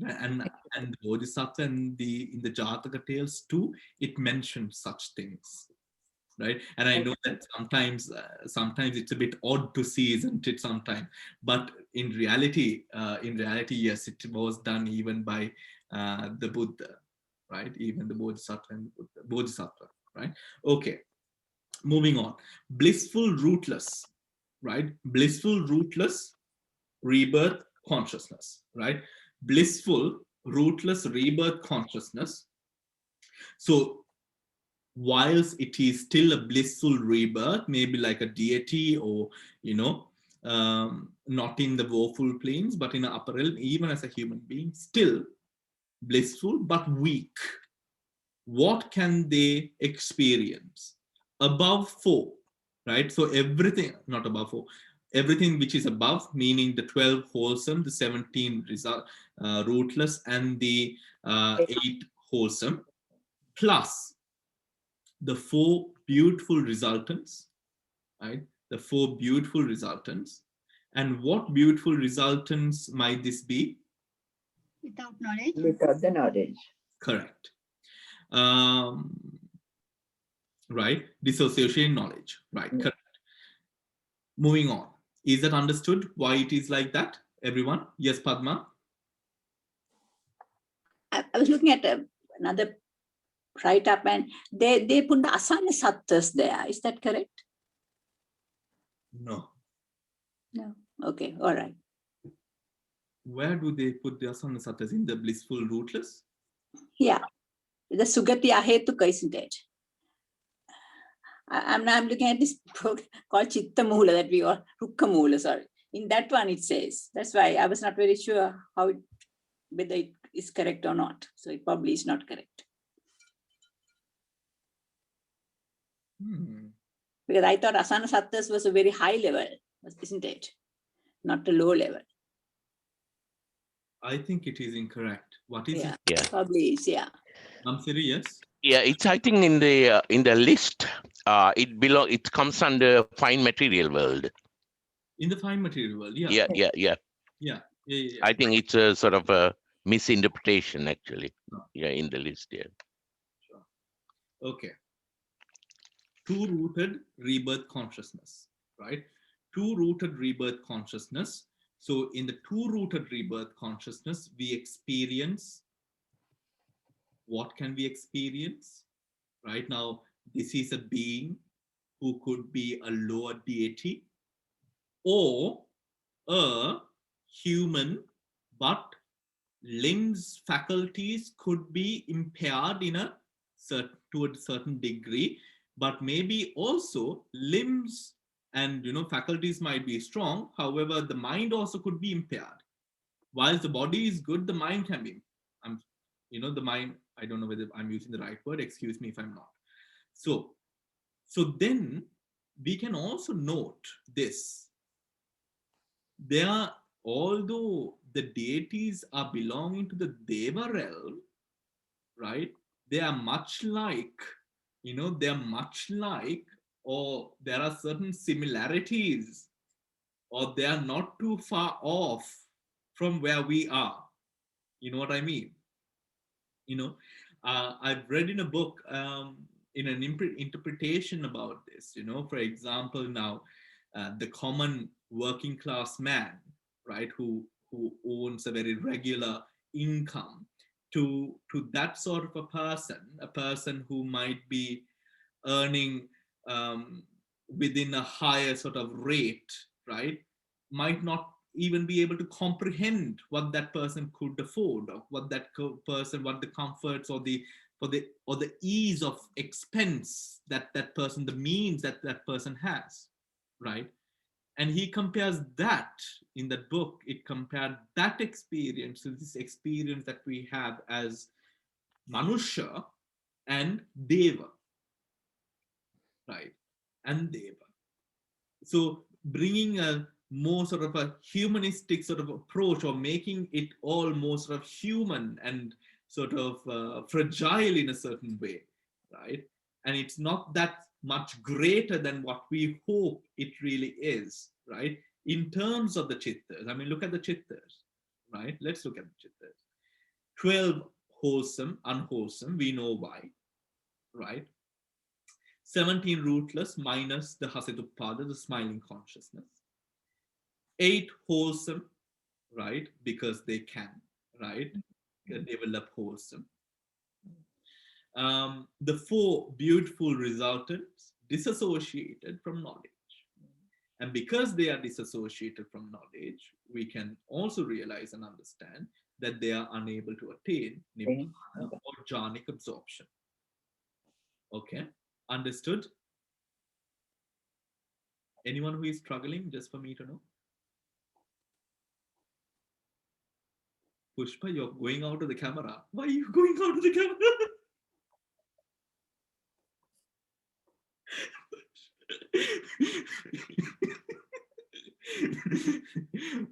And the Bodhisattva and in the Jataka tales too, it mentions such things. Right, and I know that sometimes it's a bit odd to see, isn't it? Sometimes, but in reality, yes, it was done even by the Buddha, right? Even the Bodhisattva and the Bodhisattva, right? Okay, moving on. Blissful, rootless, right? Blissful, rootless, rebirth consciousness, right? Blissful, rootless, rebirth consciousness. So, whilst it is still a blissful rebirth, maybe like a deity or, not in the woeful planes, but in an upper realm, even as a human being, still blissful but weak. What can they experience? Above 4, right? So everything, not above 4, everything which is above, meaning the 12 wholesome, the 17 rootless, and the 8 wholesome, plus the 4 beautiful resultants, right? The 4 beautiful resultants. And what beautiful resultants might this be? Without knowledge. Without the knowledge. Correct. Right? Dissociation knowledge. Right. Yeah. Correct. Moving on. Is that understood why it is like that? Everyone? Yes, Padma? I was looking at another write-up, and they put the asana sattas there. Is that correct? No. No. Okay. All right. Where do they put the asana sattas? In the blissful rootless? Yeah. The sugati ahetuka, isn't it? I'm looking at this book called Chitta Moola that we or Rukka Moola, sorry. In that one it says. That's why I was not very sure whether it is correct or not. So it probably is not correct. Because I thought asana sattas was a very high level, isn't it? Not a low level. I think it is incorrect. What is it? Yeah. Probably is, yeah. I'm serious, yes? Yeah, it's, I think in the list, it comes under fine material world. In the fine material world, yeah. Yeah. I think it's a sort of a misinterpretation, actually. Yeah, in the list, yeah. Sure. Okay. Two-rooted rebirth consciousness, right? Two-rooted rebirth consciousness. So in the two-rooted rebirth consciousness, we experience, what can we experience? Right now, this is a being who could be a lower deity or a human, but limbs, faculties could be impaired to a certain degree, but maybe also limbs and faculties might be strong. However, the mind also could be impaired. Whilst the body is good, the mind can be. The mind. I don't know whether I'm using the right word. Excuse me if I'm not. So then we can also note this. Although the deities are belonging to the Deva realm, right? They are much like, or there are certain similarities, or they are not too far off from where we are. You know what I mean? I've read in a book, in an interpretation about this, for example, now, the common working class man, right, who owns a very regular income, to that sort of a person who might be earning within a higher sort of rate, right, might not even be able to comprehend what that person could afford, or what the comforts or the ease of expense that person, the means that person has, right? And he compares that in that book. It compared that experience to this experience that we have as Manusha and Deva, right? And Deva. So bringing a more sort of a humanistic sort of approach, or making it all more sort of human and sort of fragile in a certain way, right? And it's not that much greater than what we hope it really is, right? In terms of the chittas, I mean, look at the chittas, right? Let's look at the chittas. 12 wholesome, unwholesome, we know why, right? 17 rootless minus the Hasitupada, the smiling consciousness. 8 wholesome, right? Because they can, right? Develop wholesome. The 4 beautiful resultants, disassociated from knowledge. And because they are disassociated from knowledge, we can also realize and understand that they are unable to attain nibbana or jhanic absorption. Okay, understood? Anyone who is struggling, just for me to know? Pushpa, you're going out of the camera. Why are you going out of the camera?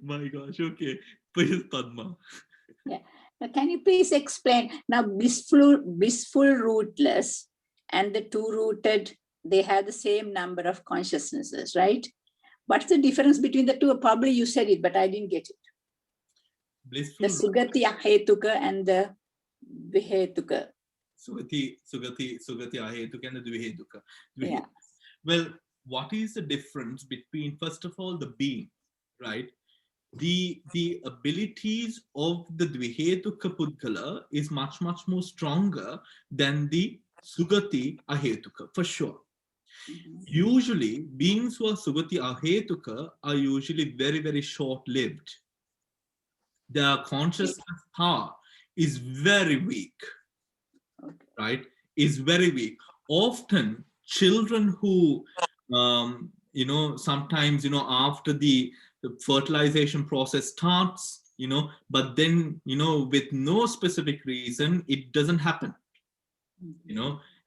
My gosh, okay. Please, Padma. Yeah. Now, can you please explain now blissful, rootless, and the two-rooted, they have the same number of consciousnesses, right? What's the difference between the two? Probably you said it, but I didn't get it. Blissful. The Sugati Ahetuka and the Vihetuka. Sugati Ahetuka and the Dvihetuka. Yeah. Well, what is the difference between, first of all, the being, right? The abilities of the Dvihetuka Pudgala is much more stronger than the Sugati Ahetuka, for sure. Usually, beings who are Sugati Ahetuka are usually very short-lived. Their consciousness power is very weak, right? Is very weak. Often, children who, sometimes, after the fertilization process starts, but then, with no specific reason, it doesn't happen,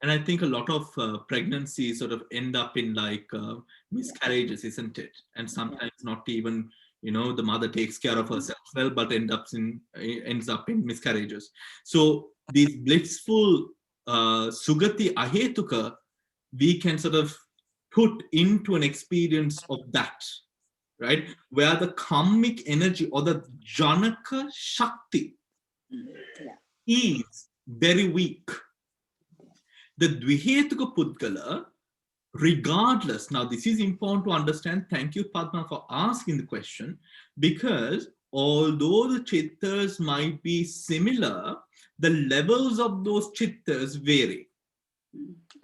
and I think a lot of pregnancies sort of end up in like miscarriages, isn't it? And sometimes not even, the mother takes care of herself well, but ends up in miscarriages. So these blissful Sugati Ahetuka, we can sort of put into an experience of that, right? Where the karmic energy or the Janaka Shakti is very weak. The Dvihetuka Pudgala, regardless, now this is important to understand, thank you Padma for asking the question, because although the chittas might be similar, the levels of those chittas vary.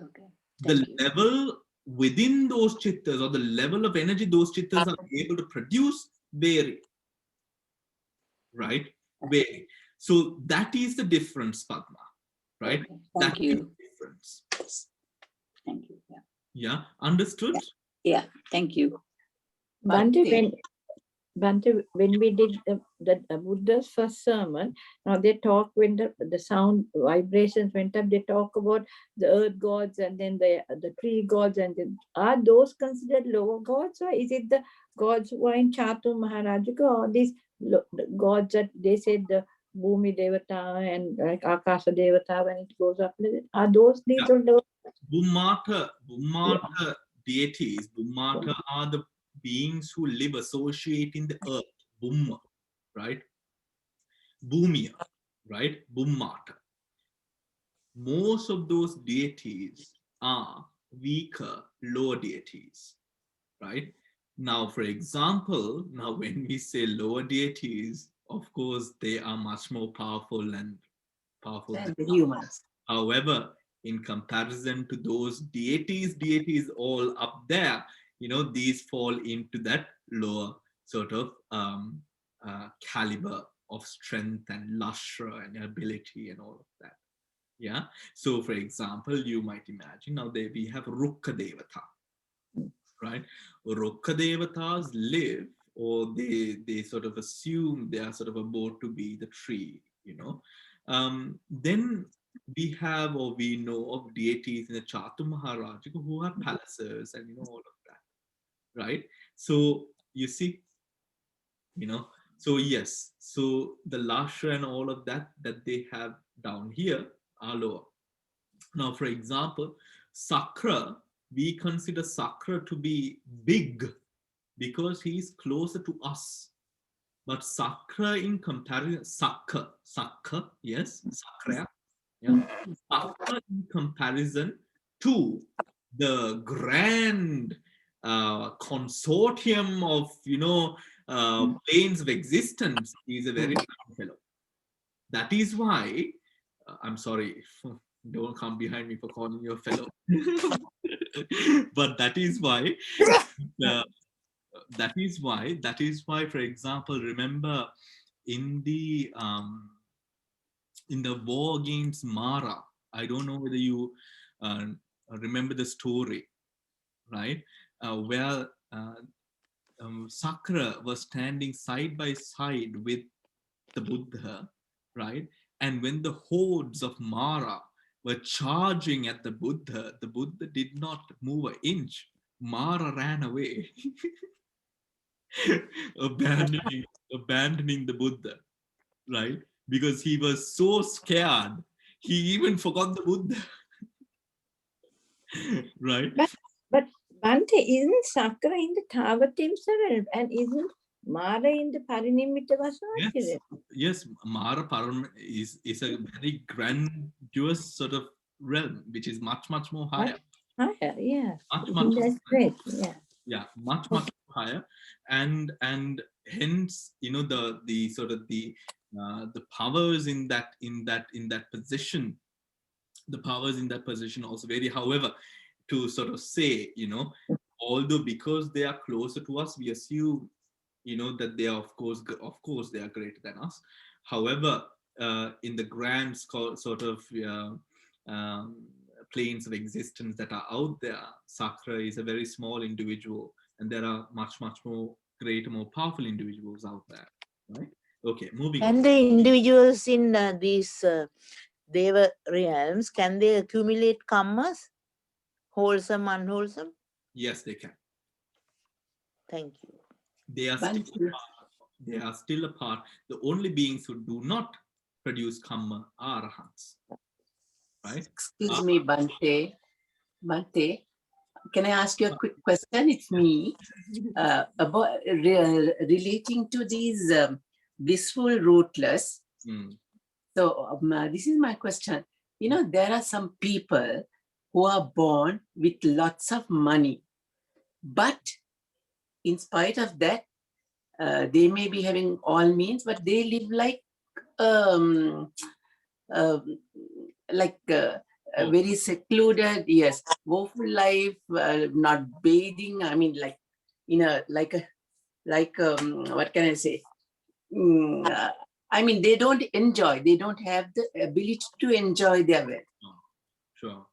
Okay. The level within those chittas, or the level of energy those chittas are able to produce, vary. Right? Vary. So that is the difference, Padma. Right? Okay. Thank you. Difference. Thank you. Yeah, understood? Yeah, thank you. Bhante, when we did the Buddha's first sermon, now they talk when the sound vibrations went up, they talk about the earth gods and then the tree gods, and are those considered lower gods, or is it the gods who are in Chatu Maharajika, or these gods that they said the Bhumi Devata and like Akasa Devata when it goes up, are those these are lower? Bhummata deities, Bhummata are the beings who live associating the earth, Bhumma, right? Bhumya, right? Bhummata. Most of those deities are weaker, lower deities, right? Now, for example, when we say lower deities, of course, they are much more powerful than the humans. However, in comparison to those deities all up there, these fall into that lower sort of caliber of strength and lustre and ability and all of that. Yeah. So, for example, you might imagine now there we have Rukka Devata, right? Rukka Devatas live, or they sort of assume they are sort of about to be the tree, Then we have, or we know of deities in the Chatu Maharajika who have palaces and all of that, right? So you see, so yes, so the lustre and all of that they have down here are lower. Now, for example, Sakra, we consider Sakra to be big because he is closer to us. But Sakra in comparison, Sakra, yes, Sakra, yeah, Sakra in comparison to the grand consortium of planes of existence, he is a very tiny fellow. That is why, I'm sorry, don't come behind me for calling you a fellow. But that is why, for example, remember in the war against Mara, I don't know whether you remember the story, right? Where Sakra was standing side by side with the Buddha, right? And when the hordes of Mara were charging at the Buddha did not move an inch. Mara ran away, abandoning the Buddha, right? Because he was so scared, he even forgot the Buddha, right? But Bhante, isn't Sakra in the Tavatimsa and isn't Mara in the Parinimitta Vasana? Yes, Mara Param is a very grandiose sort of realm, which is much more higher. Higher, yeah. Much That's great. Yeah. Yeah, much higher, and hence, you know, the sort of the powers in that position, the powers in that position also vary. However, to sort of say, you know, although because they are closer to us, we assume, you know, that they are of course they are greater than us. However, in the grand sort of planes of existence that are out there, Sakra is a very small individual, and there are much more greater, more powerful individuals out there, right? Okay, moving on. And the individuals in these Deva realms, can they accumulate karmas? Wholesome, unwholesome? Yes, they can. Thank you. They are still a part. The only beings who do not produce karma are arahants. Right? Excuse me, Bhante. Bhante, can I ask you a quick question? It's me. About relating to these blissful, rootless. So this is my question. You know, there are some people who are born with lots of money, but in spite of that, they may be having all means, but they live like very secluded, yes, woeful life, not bathing. I mean, like, you know, what can I say? I mean, they don't enjoy. They don't have the ability to enjoy their wealth. Sure.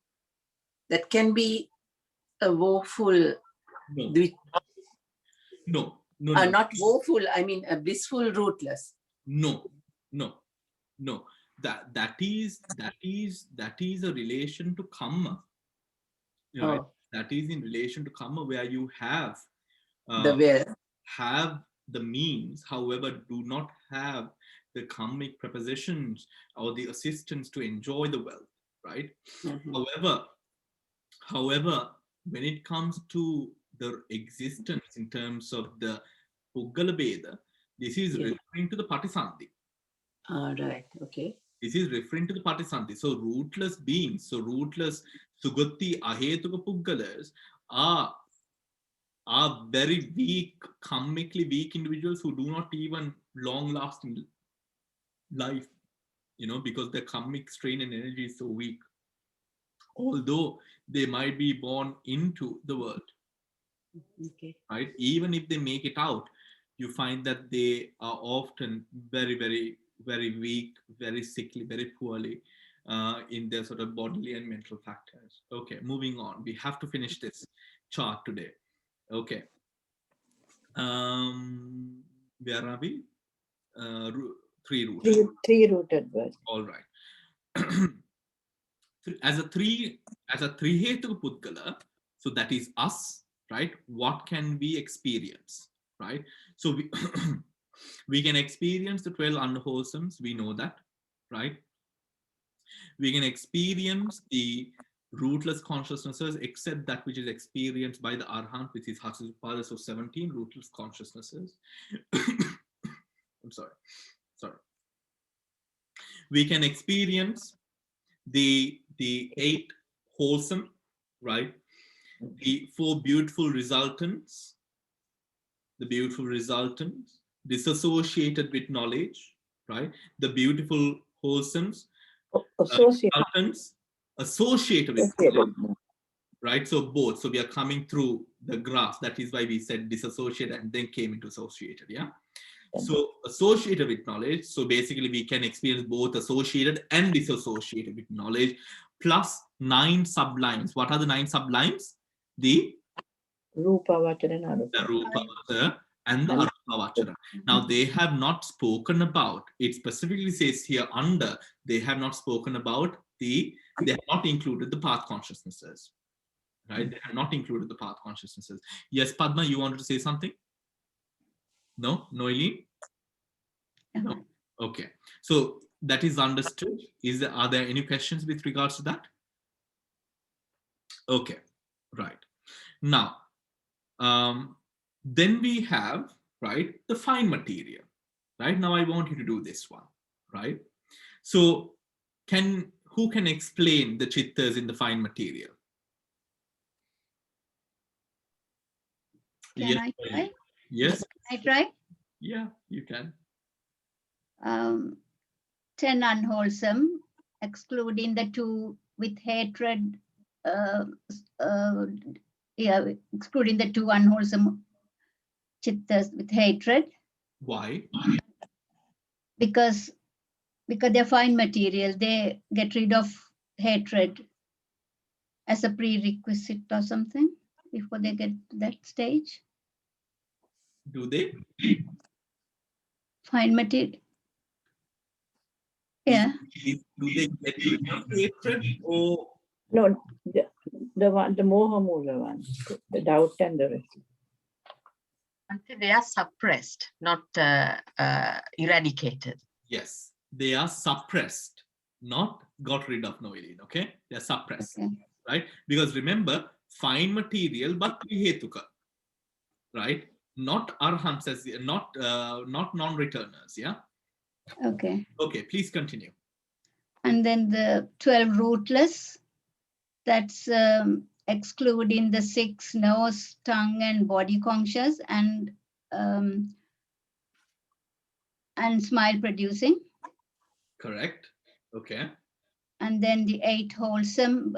That can be a woeful. No. Not woeful. I mean, a blissful, rootless. No. That is a relation to karma. Right? That is in relation to karma, where you have have the means, however, do not have the karmic prepositions or the assistance to enjoy the wealth, right? However, when it comes to the existence in terms of the Puggala Beda, this is referring to the Patisandhi. Right, okay. This is referring to the Patisandhi. So rootless beings, so rootless Sugati Ahetuka Puggalas are very weak, karmically weak individuals who do not even long-lasting life, you know, because their karmic strain and energy is so weak. Although they might be born into the world, right? Even if they make it out, you find that they are often very weak, very sickly, very poorly in their sort of bodily and mental factors. Okay, moving on. We have to finish this chart today. Okay. Where are we? Three-rooted. Three-rooted birth. All right. As a three-hetuka Pudgala, so that is us, right? What can we experience, right? So we can experience the 12 unwholesomes, we know that, right? We can experience the rootless consciousnesses, except that which is experienced by the Arhat, which is Hasupadas of 17 rootless consciousnesses. I'm sorry. We can experience the 8 wholesome, right? The 4 beautiful resultants, disassociated with knowledge, right? The beautiful wholesomes, resultants associated with knowledge, right? So both. So we are coming through the graphs. That is why we said disassociated and then came into associated, yeah? So associated with knowledge. So basically we can experience both associated and disassociated with knowledge, plus 9 sublimes. What are the 9 sublimes? The Rupavata and Arupavata. The Rupavata and the Bhavachara. Now they have not spoken about, it specifically says here under, they have not spoken about they have not included the path consciousnesses. Right? They have not included the path consciousnesses. Yes, Padma, you wanted to say something? No? No, Eileen? No? Okay. So that is understood. Are there any questions with regards to that? Okay. Right. Now, then we have, right, the fine material. Right? Now I want you to do this one. Right? So who can explain the chittas in the fine material? Can I try? Yes. I try? Yeah, you can. 10 unwholesome, excluding the 2 with hatred, excluding the 2 unwholesome chittas with hatred. Why? Because they're fine material, they get rid of hatred as a prerequisite or something before they get to that stage. Do they? Fine material. Yeah. Do they get rid of hatred or? No, the one, the moha mula one, the doubt and the rest. Until they are suppressed, not eradicated. Yes, they are suppressed, not got rid of, Noeline, okay? They are suppressed, right? Because remember, fine material, but hetuka, right? Not arhants, not non-returners, yeah? Okay. Okay, please continue. And then the 12 rootless, that's excluding the 6 nose, tongue, and body conscious, and smile producing. Correct. Okay. And then the 8 wholesome,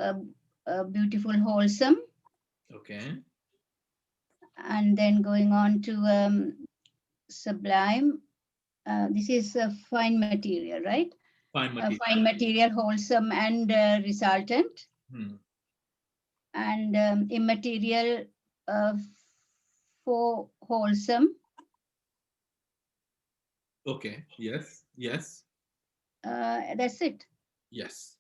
beautiful wholesome. Okay. And then going on to sublime. This is a fine material, right? Fine material. Fine material, wholesome, and resultant. And immaterial, 4 wholesome. Okay. Yes. Yes. That's it. Yes.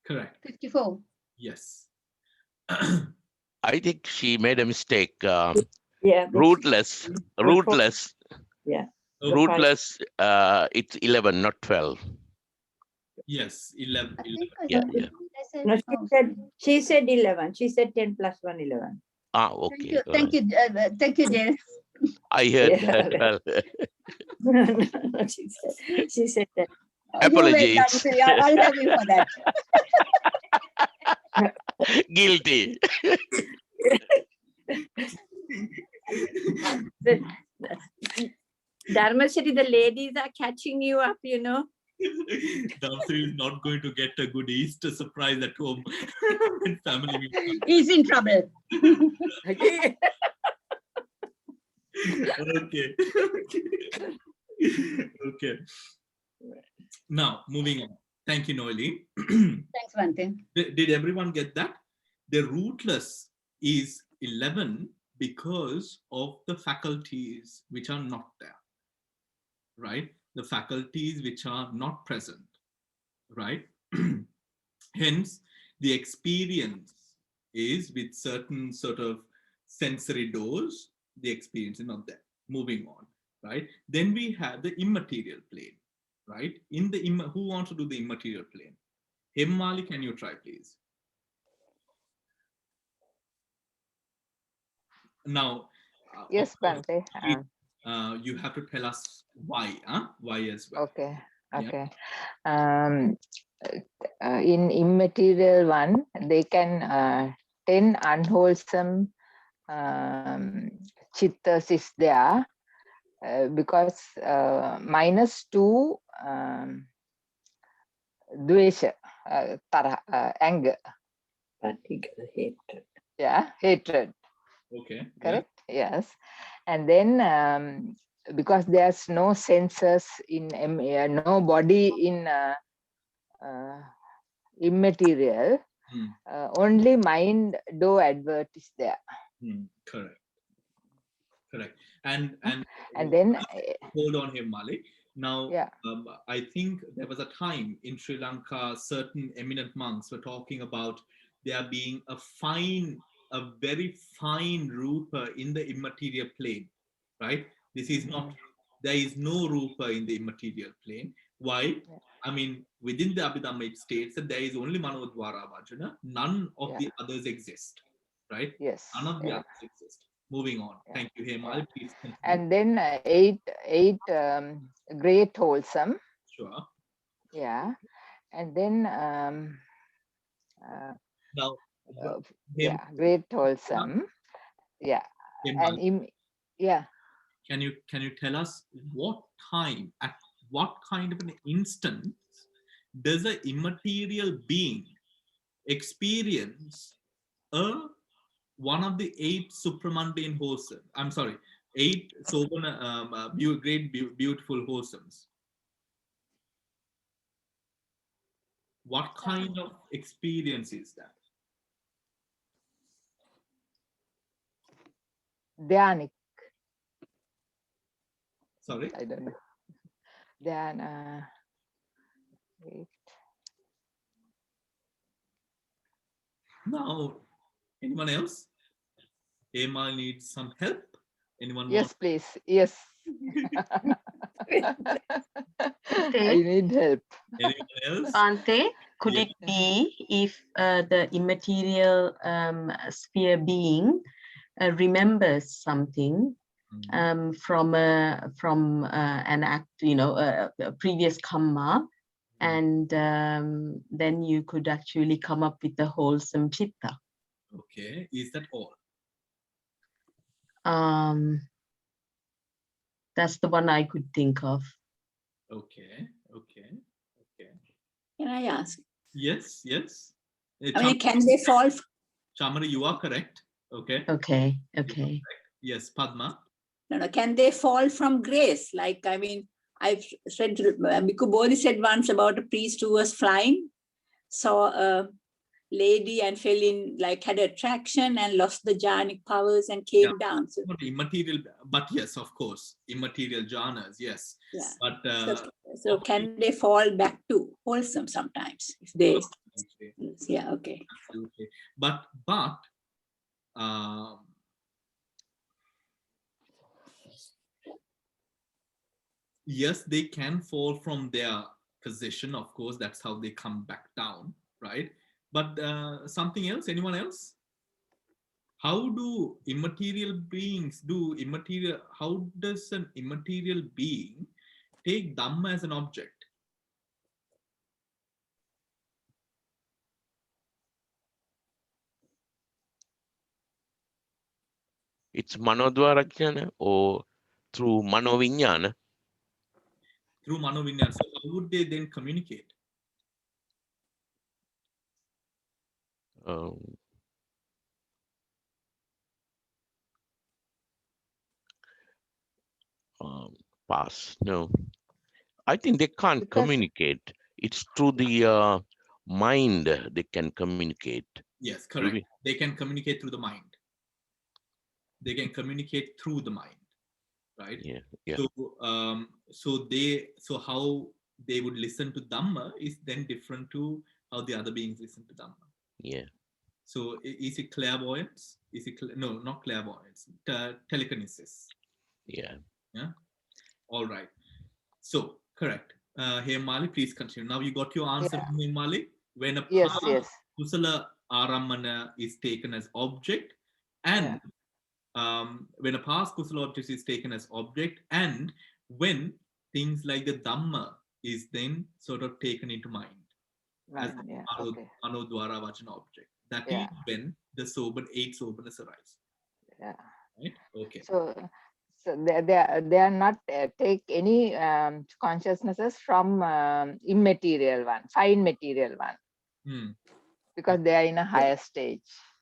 Correct. 54. Yes. I think she made a mistake. Yeah. Rootless. Rootless. Yeah. Rootless. It's 11, not 12. Yes, 11. Yeah. No, she said 11. She said 10 plus 1, 11. Ah, okay. Thank you, Dale. I heard that. No, she said that. Apologies. I'll have you for that. Guilty. Dharma City, the ladies are catching you up, you know. Dhamma is not going to get a good Easter surprise at home with family. He's in trouble. Okay. Okay. Now, moving on. Thank you, Noeline. Thanks, Bhante. Did everyone get that? The rootless is 11 because of the faculties which are not there, right? The faculties which are not present, right? Hence, the experience is with certain sort of sensory doors, the experience is not there. Moving on, right? Then we have the immaterial plane, right? In the who wants to do the immaterial plane? Hemmali, can you try, please? Now, Yes, Bhante. You have to tell us why, why as well. Okay. Okay. Yeah. In immaterial one, they can 10 unwholesome chittas is there because -2 dvesha, anger. Hatred. Yeah, hatred. Okay. Correct. Yeah. Yes. And then because there's no senses in no body in immaterial, only mind do advert is there. Correct. Correct. And then hold on here, Mali. Now, yeah. I think there was a time in Sri Lanka, certain eminent monks were talking about there being a very fine rupa in the immaterial plane, right? This is not, there is no rupa in the immaterial plane. Why? Yeah. I mean, within the Abhidhamma, it states that there is only Manodvara Vajana, none of Yeah. the others exist, right? Yes. None of the Yeah. others exist. Moving on. Yeah. Thank you, Hemal. Yeah. Please continue. And then eight great wholesome. Sure. Yeah. And then Now, yeah, great wholesome. Yeah. Hemal, And yeah. can you tell us what time, at what kind of an instance does an immaterial being experience one of the 8 supramundane wholesome? I'm sorry, 8 sobana, great, beautiful wholesomes. What kind of experience is that? Dhyanic. Sorry? I don't know. Then wait. Now, anyone else? Emma needs some help. Anyone? Yes, please. Yes. I need help. Anyone else? Bhante, could Yeah. it be if the immaterial sphere being remembers something from an act, a previous karma, and then you could actually come up with a wholesome chitta? Okay, is that all? That's the one I could think of. Okay. Can I ask? Yes. I mean, can they fall? Chamara, you are correct. Okay. Okay. Yes, Padma. No. Can they fall from grace? Like, I mean, I've read, Bhikkhu Bodhi said once about a priest who was flying, saw a lady and fell in, like had attraction and lost the jhanic powers and came down. So not immaterial, but yes, of course, immaterial jhanas, yes. yeah. But so can they fall back to wholesome sometimes if they? Yeah. Okay. Absolutely. But yes, they can fall from their position. Of course, that's how they come back down, right? But something else? Anyone else? How do immaterial beings how does an immaterial being take Dhamma as an object? It's Manodvarajnana or through Manovinyana? Through Manovinyana. So how would they then communicate? Pass. No. I think they can't communicate. It's through the mind they can communicate. Yes, correct. They can communicate through the mind. They can communicate through the mind, right? Yeah. So how they would listen to Dhamma is then different to how the other beings listen to Dhamma. Yeah. So is it clairvoyance? No, not clairvoyance. Telekinesis. Yeah. All right. So correct. Mali, please continue. Now you got your answer, Mali. When a kusala aramana is taken as object, and when a past kusala object is taken as object, and when things like the Dhamma is then sort of taken into mind as Anodvara Vachana object. That is when the 8 sobanas arise. Yeah. Right? Okay. So they are not take any consciousnesses from immaterial one, fine material one, because they are in a higher stage.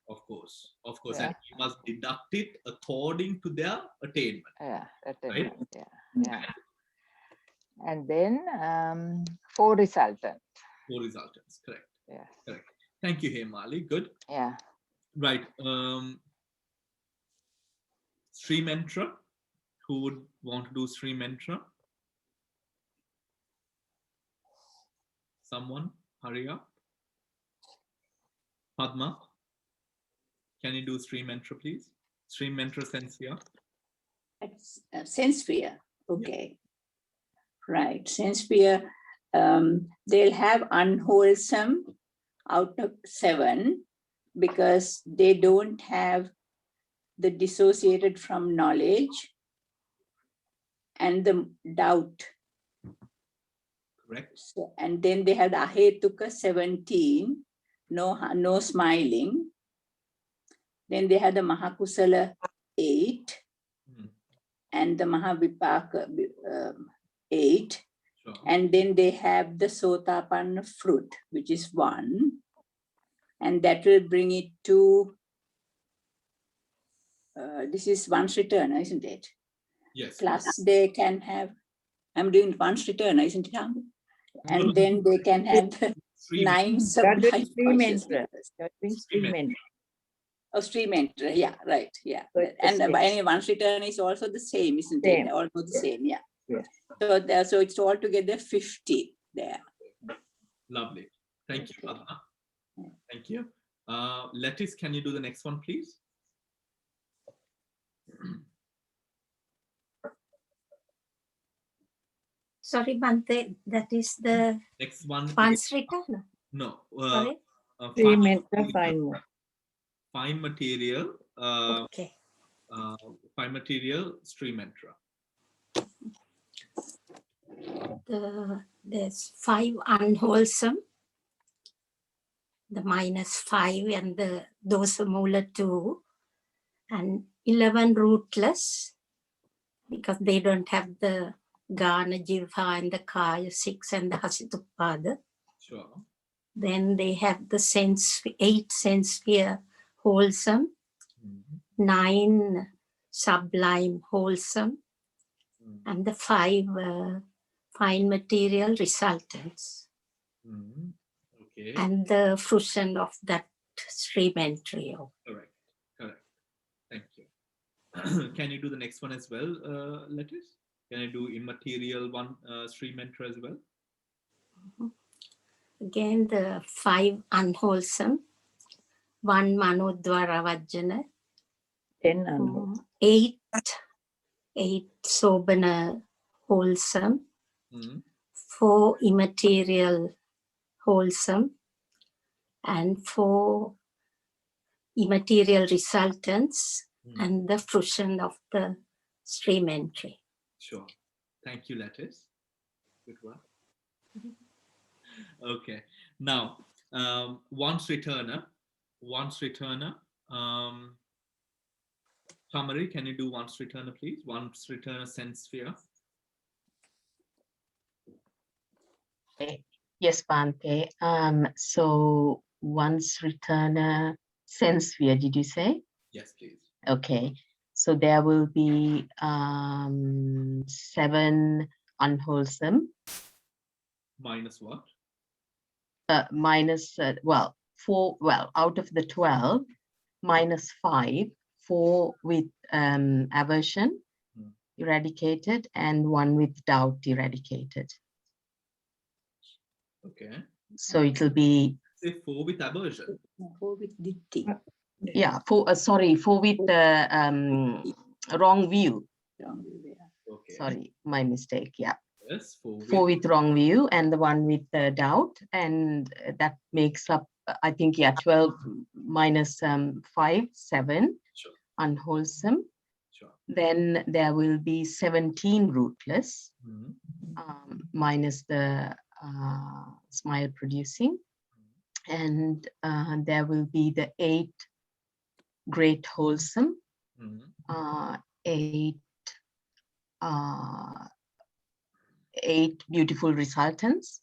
Of course, and you must deduct it according to their attainment. Attainment. Right? Yeah. And then 4 resultant. 4 resultants, correct. Yes. Correct. Thank you, Hemali. Good. Yeah. Right. Stream Entra. Who would want to do Stream Entra? Someone, hurry up. Padma, can you do Stream Entra, please? Stream Entra Sensia. Sense sphere. Okay. Right. Sense sphere. They'll have unwholesome out of 7 because they don't have the dissociated from knowledge and the doubt. Correct. So, and then they have the ahetuka 17, no smiling. Then they have the Mahakusala 8 and the Mahavipaka 8. Sure. And then they have the Sotapanna fruit, which is 1. And that will bring it to, this is once returner, isn't it? Yes. Plus they can have, I'm doing once returner, isn't it? And then they can have the 9 sublime consciousness. Oh, stream enter, yeah, right, yeah. And by any once return is also the same, isn't it? Also the same, yeah. So it's altogether 50 there. Lovely. Thank you, Padma. Thank you. Lettice, can you do the next one, please? Sorry, Bhante, that is the next one. once return. No. Sorry? Fine material. Okay. Fine material stream entra. There's 5 unwholesome, the -5 and the dosa mula 2, and 11 rootless because they don't have the Gana, Jivha, and the Kaya 6 and the Hasitupada. Sure. Then they have the 8 sense sphere wholesome, 9 sublime wholesome, and the 5 fine material resultants. Okay. And the fruition of that stream entry. Correct. Correct. Thank you. Can you do the next one as well, Lettice? Can I do immaterial one stream entry as well? Again, the 5 unwholesome, 1 manodvara vajjana, 10 unwholesome, 8 sobana wholesome, 4 immaterial wholesome, and 4 immaterial resultants, and the fruition of the stream entry. Sure. Thank you, Lettice. Good work. Okay. Now, once returner. Tamari, can you do once returner, please? Once returner sense sphere. Yes, Bhante. So once returner sense sphere, did you say? Yes, please. Okay. So there will be 7 unwholesome. Minus what? Minus, 4, out of the 12, minus 5, 4 with aversion eradicated, and 1 with doubt eradicated. Okay. So it will be... Say 4 with aversion. 4 with ditti. Yeah, 4 with the wrong view. Okay. Sorry, my mistake, yeah. Yes, 4 with wrong view and the 1 with doubt, and that makes up, I think, 12 minus 5, 7, sure. Unwholesome. Sure. Then there will be 17 rootless, minus the smile producing, and there will be the 8 great wholesome, 8 beautiful resultants,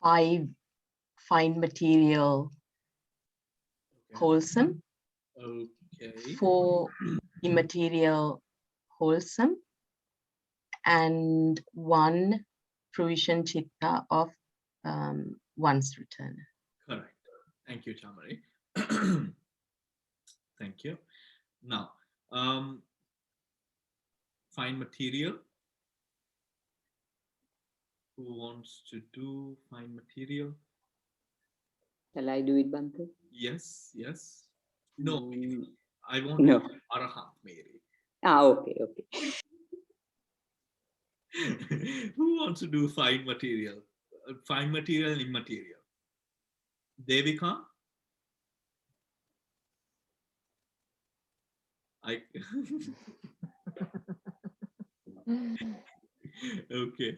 5 fine material wholesome, okay. 4 immaterial wholesome, and 1 fruition chitta of once returner. Correct. Thank you, Tamari. Thank you. Now, fine material. Who wants to do fine material? Shall I do it, Bhante? Yes, yes. No, Mm, I want no. Arahant, Mary. Okay, okay. Who wants to do fine material? Fine material and immaterial. Devika? Okay.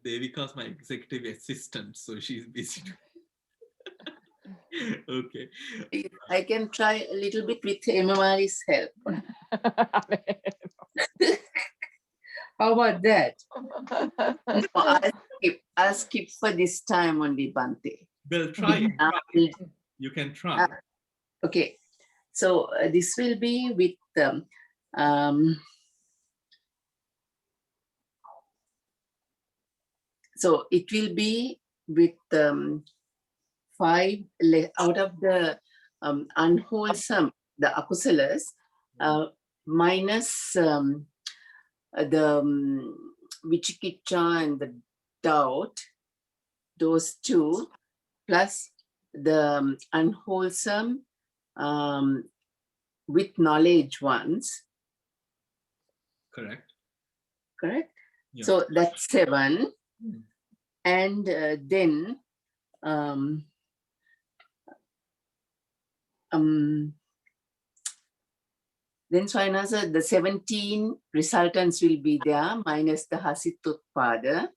Devika is my executive assistant, so she's busy. Okay. I can try a little bit with Emamari's help. How about that? No, I'll skip for this time only, Bhante. Well, try. You can try. Okay. So this will be with so it will be with 5 out of the unwholesome, the akusalas, minus the vichikicha and the doubt, those two, plus the unwholesome with knowledge ones. Correct. Correct? Yeah. So that's 7. And then Swaminatha, the 17 resultants will be there minus the Hasitutpada.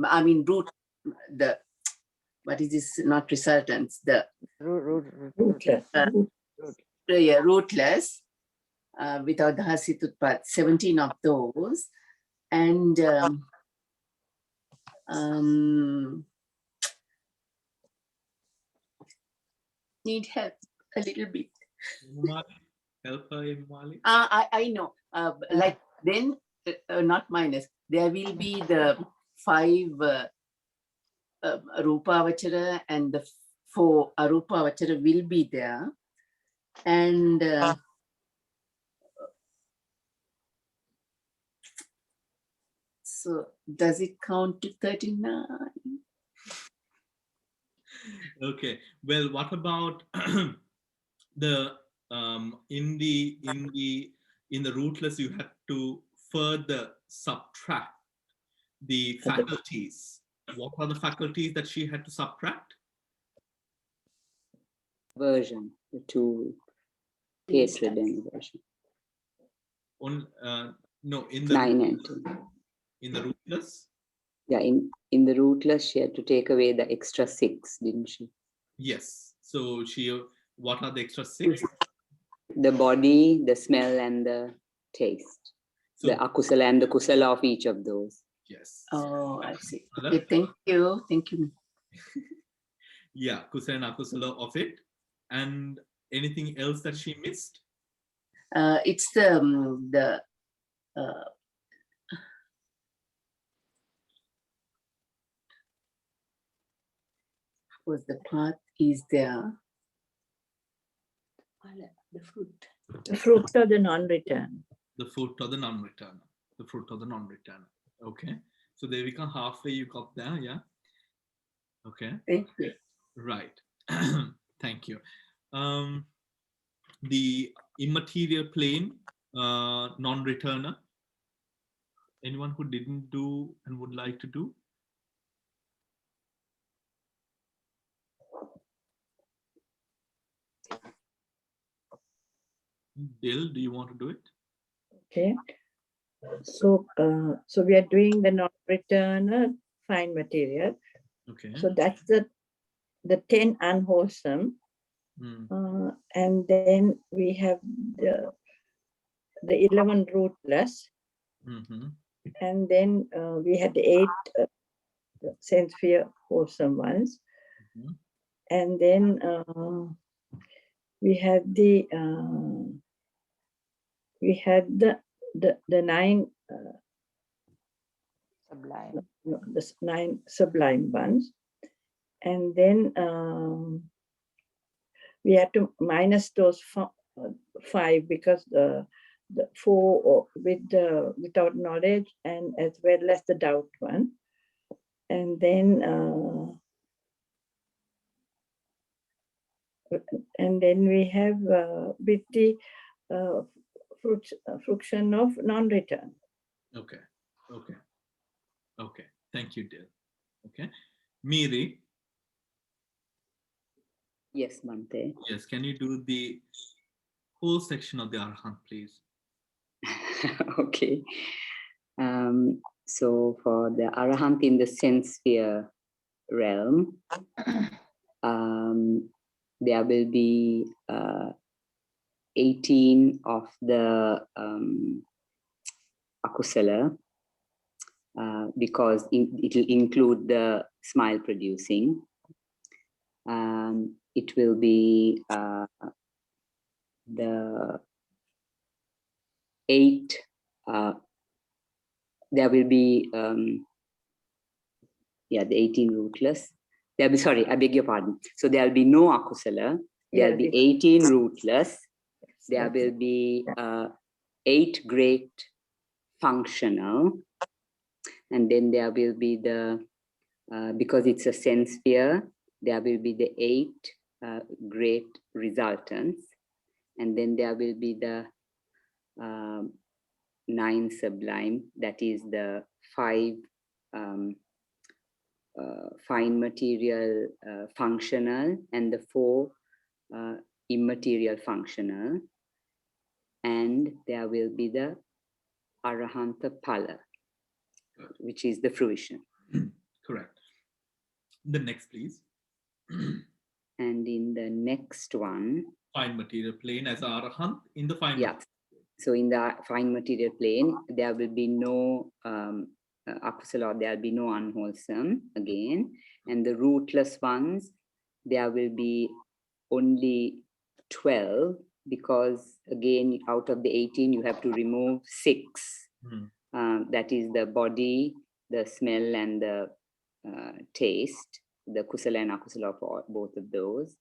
I mean, root, the, what is this? Not resultants, the Rootless. yeah, rootless, without the Hasitutpada, 17 of those. And need help a little bit. Help her, Imali. I know. Like then, not minus. There will be the 5 Rupavachara and the 4 Arupavachara will be there. And so does it count to 39? Okay. Well, what about the in the rootless, you have to further subtract the faculties. What are the faculties that she had to subtract? Version, the 2 hatred and aversion. On no, in the 9 and 2. In the rootless? Yeah, in the rootless, she had to take away the extra 6, didn't she? Yes. So what are the extra 6? The body, the smell, and the taste. So, the akusala and the kusala of each of those. Yes. Oh, I see. Okay, thank you. Thank you. Yeah, kusala and akusala of it. And anything else that she missed? It's was the path is there. The fruit. The fruit of the non-return. The fruit of the non-returner. The fruit of the non-returner. Okay. So there we come halfway, you got there, yeah? Okay. Thank you. Right. Thank you. The immaterial plane, non-returner. Anyone who didn't do and would like to do? Dil, do you want to do it? Okay. So, so we are doing the non-returner fine material. Okay. So that's the 10 unwholesome. And then we have the 11 rootless. And then we had the 8 sense fear wholesome ones. And then we had the 9 sublime. No, the 9 sublime ones. And then we have to minus those 5 because the 4 with without knowledge and as well as the doubt one. And then we have with the fruition of non-return. Okay. Okay. Okay. Thank you, dear. Okay. Miri. Yes, Bhante. Yes. Can you do the whole section of the Arahant, please? Okay. So for the Arahant in the sense sphere realm, there will be 18 of the akusala, because it will include the smile producing. It will be the 8, there will be, the 18 rootless. There'll be, sorry, I beg your pardon. So there'll be no akusala. There'll be 18 rootless. There will be 8 great functional. And then there will be the, because it's a sense sphere, there will be the 8 great resultants. And then there will be the 9 sublime, that is the 5 fine material functional and the 4 immaterial functional. And there will be the Arahanta Pala, which is the fruition. Correct. The next, please. And in the next one, fine material plane as Arahant in the fine. Yeah. So in the fine material plane, there will be no akusala, there will be no unwholesome again. And the rootless ones, there will be only 12, because again, out of the 18, you have to remove 6. That is the body, the smell, and the taste, the kusala and akusala of both of those.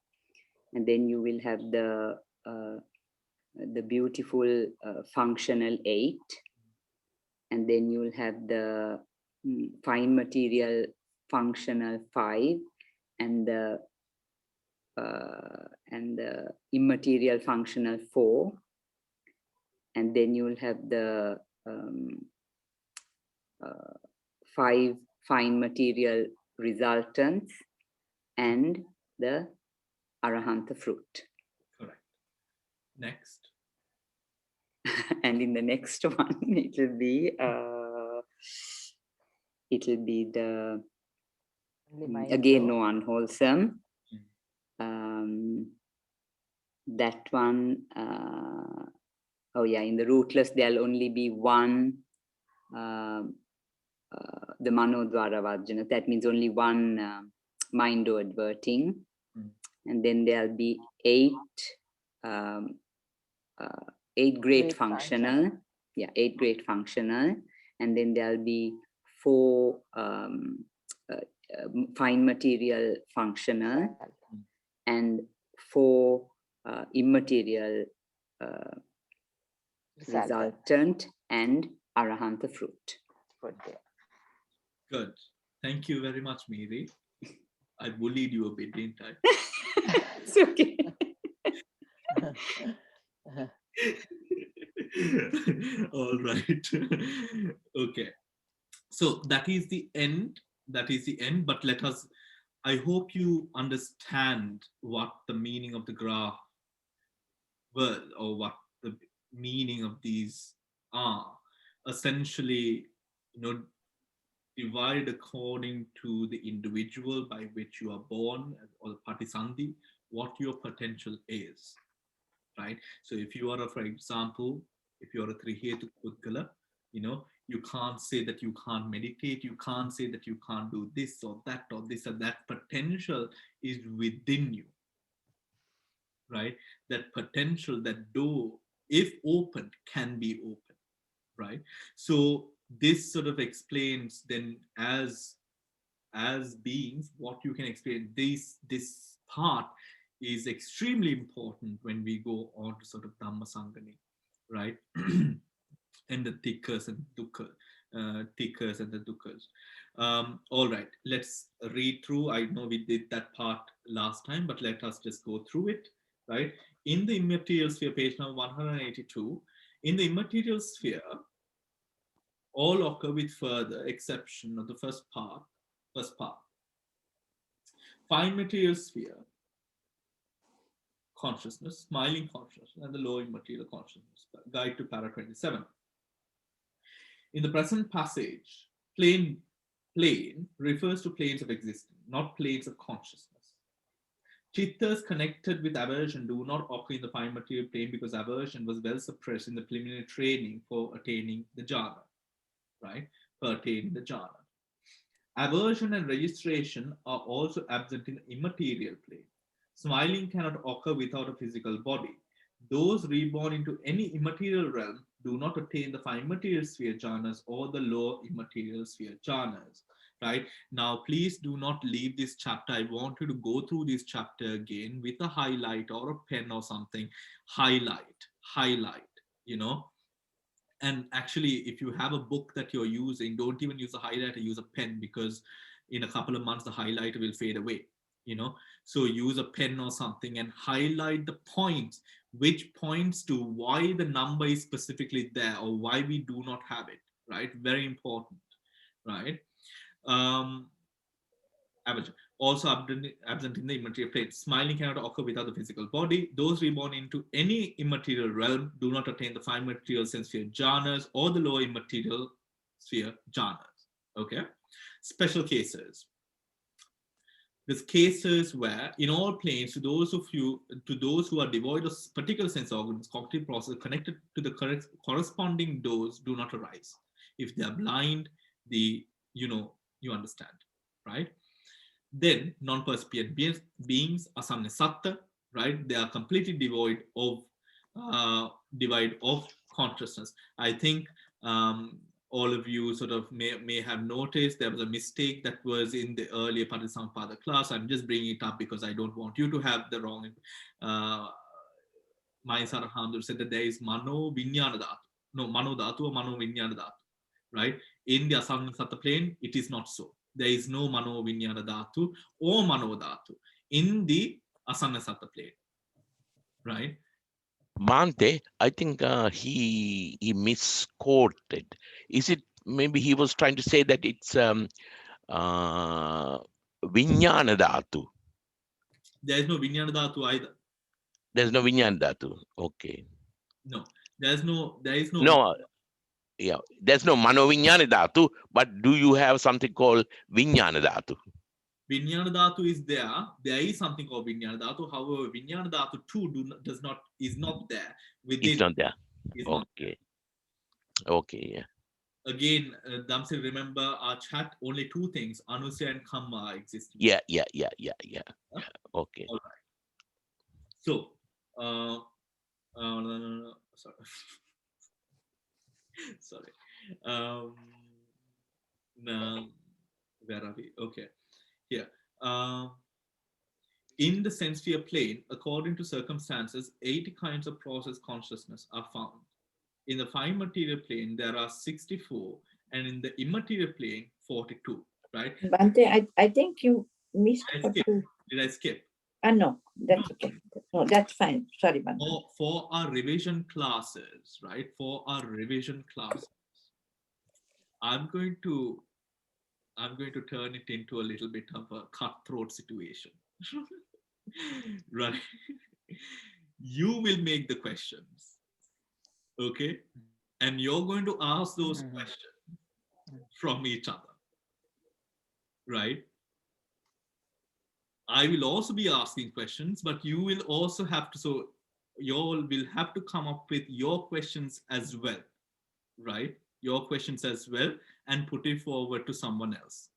And then you will have the beautiful functional 8. And then you will have the fine material functional 5, and the immaterial functional 4. And then you will have the 5 fine material resultants and the Arahanta fruit. Correct. Next. And in the next one, it will be the again no unwholesome. That one, oh yeah, in the rootless there'll only be 1 the manodvara vajjana, that means only 1 mind adverting. And then there'll be 8 great functional. Yeah, 8 great functional. And then there'll be 4 fine material functional and 4 immaterial resultant and Arahanta fruit. Good. Thank you very much, Miri. I bullied you a bit, didn't I? It's okay. All right. Okay. So that is the end. That is the end. But let us, I hope you understand what the meaning of the graph were, or what the meaning of these are. Essentially, divided according to the individual by which you are born, or the patisandhi, what your potential is, right? So if you are, for example, if you are a Trihetu Puddgala, you can't say that you can't meditate, you can't say that you can't do this or that or this or that. Potential is within you, right? That potential, that door, if opened, can be opened, right? So this sort of explains then as beings what you can experience. This part is extremely important when we go on to sort of Dhamma Sangani, right? And the tikkers and tikkers and the dukkas. All right, let's read through. I know we did that part last time, but let us just go through it, right? In the immaterial sphere, page number 182, in the immaterial sphere, all occur with further exception of the first part. Fine material sphere, consciousness, smiling consciousness, and the low immaterial consciousness. Guide to para 27. In the present passage, plane refers to planes of existence, not planes of consciousness. Chittas connected with aversion do not occur in the fine material plane because aversion was well suppressed in the preliminary training for attaining the jhana, right? For attaining the jhana. Aversion and registration are also absent in the immaterial plane. Smiling cannot occur without a physical body. Those reborn into any immaterial realm do not attain the fine material sphere jhanas or the lower immaterial sphere jhanas, right? Now, please do not leave this chapter. I want you to go through this chapter again with a highlight or a pen or something. Highlight, you know. And actually, if you have a book that you're using, don't even use a highlighter, use a pen, because in a couple of months, the highlighter will fade away, you know. So use a pen or something and highlight the points, which points to why the number is specifically there or why we do not have it, right? Very important, right? Also absent in the immaterial plane. Smiling cannot occur without the physical body. Those reborn into any immaterial realm do not attain the fine material sense sphere jhanas or the lower immaterial sphere jhanas. Okay? Special cases. There's cases where in all planes, to those who are devoid of particular sense organs, cognitive process connected to the corresponding doors do not arise. If they are blind, you understand, right? Then non-percipient beings are samnesatta, right? They are completely devoid of consciousness. I think all of you sort of may have noticed there was a mistake that was in the earlier Patisampada class. I'm just bringing it up because I don't want you to have the wrong. Mayasara Hamdur said that there is mano vinyana dhatu. No, mano dhatu or mano vinyana dhatu, right? In the asamnesatta plane, it is not so. There is no mano vinyana dhatu or mano dhatu in the asamnesatta plane, right? Bhante, I think he misquoted. Is it maybe he was trying to say that it's Vijnana Dhatu? There is no Vijnana Dhatu either. There's no Vijnana Dhatu. Okay. No, there is no. No, yeah, there's no Mano Vijnana Dhatu, but do you have something called Vijnana Dhatu? Vijnana Dhatu is there. There is something called Vijnana Dhatu. However, Vijnana Dhatu too is not there. It's not there. Okay. Okay, yeah. Again, Damsi, remember our chat, only two things, Anusya and Kamma are existing. Yeah. Okay. All right. So, sorry. Now, where are we? Okay. Here. In the sense sphere plane, according to circumstances, 80 kinds of process consciousness are found. In the fine material plane, there are 64, and in the immaterial plane, 42, right? Bhante, I think you missed. Did I skip? No, that's okay. No, that's fine. Sorry, Bhante. For our revision classes, right? For our revision classes, I'm going to turn it into a little bit of a cutthroat situation, right? You will make the questions. Okay, and you're going to ask those questions from each other, right? I will also be asking questions, but you will also have to, so you all will have to come up with your questions as well, right? Your questions as well, and put it forward to someone else.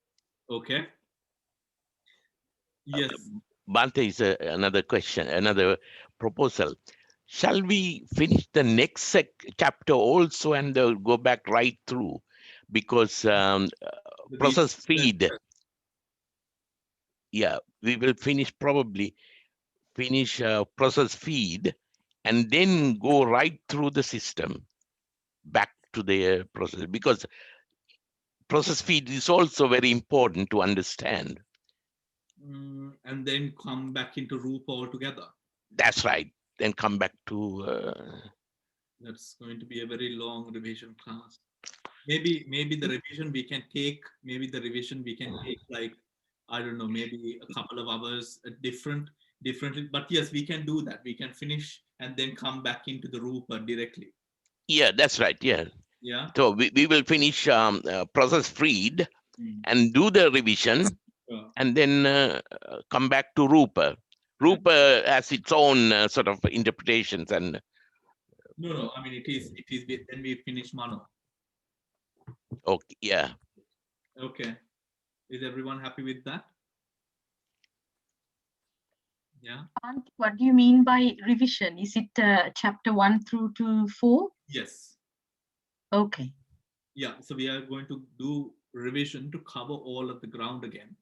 Okay? Yes. Bhante is another question, another proposal. Shall we finish the next chapter also and go back right through? Because process feed, yeah, we will finish probably finish process feed, and then go right through the system back to the process, because process feed is also very important to understand. And then come back into Rupa altogether. That's right. Then come back to. That's going to be a very long revision class. Maybe the revision we can take. Maybe the revision we can take like, I don't know, maybe a couple of hours differently. But yes, we can do that. We can finish and then come back into the Rupa directly. Yeah, that's right. Yeah. Yeah. So we will finish process feed and do the revision, and then come back to Rupa. Rupa has its own sort of interpretations and. No. I mean, it is. Then we finish Mano. Okay. Yeah. Okay. Is everyone happy with that? Yeah. What do you mean by revision? Is it chapter 1 through to 4? Yes. Okay. Yeah. So we are going to do revision to cover all of the ground again.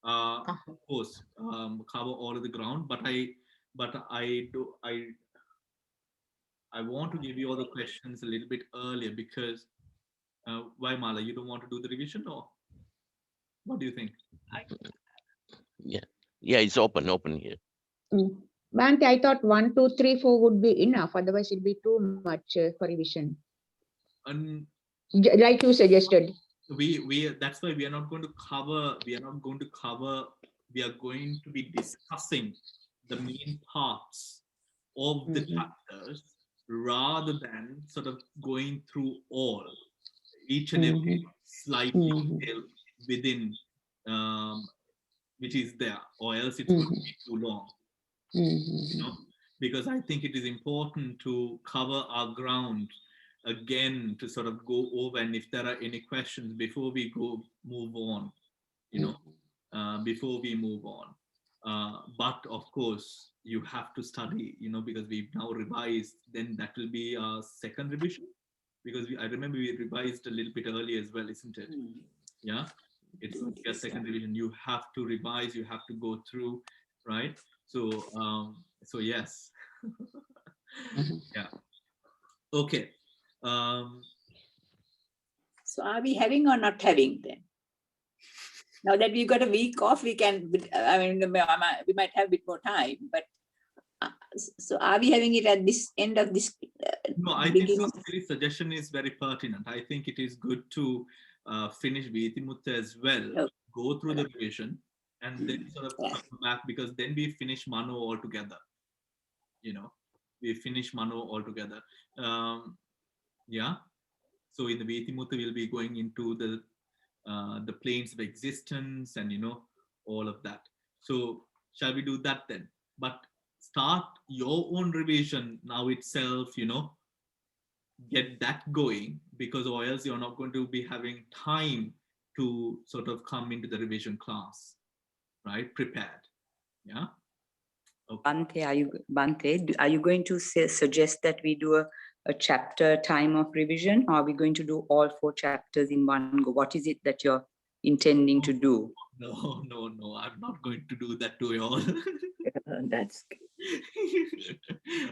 Of course, cover all of the ground. But I want to give you all the questions a little bit earlier because why, Mala? You don't want to do the revision, or what do you think? Yeah, it's open here. Bhante, I thought 1, 2, 3, 4 would be enough. Otherwise, it'll be too much for revision. Like you suggested. That's why we are not going to cover. We are going to be discussing the main parts of the chapters rather than sort of going through each and every slight detail within which is there, or else it's going to be too long. You know? Because I think it is important to cover our ground again, to sort of go over, and if there are any questions before we move on, before we move on. But of course, you have to study, because we've now revised, then that will be our second revision, because I remember we revised a little bit earlier as well, isn't it? Yeah, it's going to be a second revision. You have to revise, you have to go through, right? So yes. Yeah. Okay. So are we having or not having then? Now that we've got a week off, we can, I mean, we might have a bit more time, but so are we having it at this end of this? No, I think Samsiri's suggestion is very pertinent. I think it is good to finish Vithimutta as well, go through the revision, and then sort of come back, because then we finish Mano altogether. We finish Mano altogether. Yeah. So in the Vithimutta, we'll be going into the planes of existence and all of that. So shall we do that then? But start your own revision now itself, get that going, because or else you're not going to be having time to sort of come into the revision class, right? Prepared. Yeah. Okay. Bhante, are you going to suggest that we do a chapter time of revision, or are we going to do all 4 chapters in one go? What is it that you're intending to do? No. I'm not going to do that to you all. That's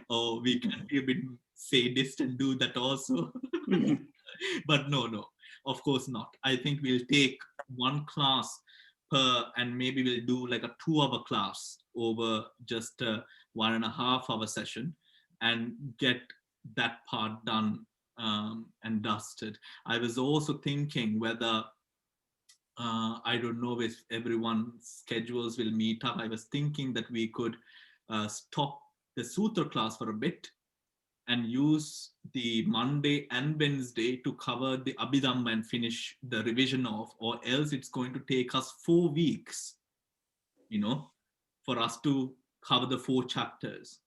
Oh, we can be a bit sadist and do that also. But no, of course not. I think we'll take one class per, and maybe we'll do like a 2-hour class over just a 1.5 hour session, and get that part done and dusted. I was also thinking whether I don't know if everyone's schedules will meet up. I was thinking that we could stop the Sutra class for a bit and use the Monday and Wednesday to cover the Abhidhamma and finish the revision of, or else it's going to take us 4 weeks, for us to cover the 4 chapters.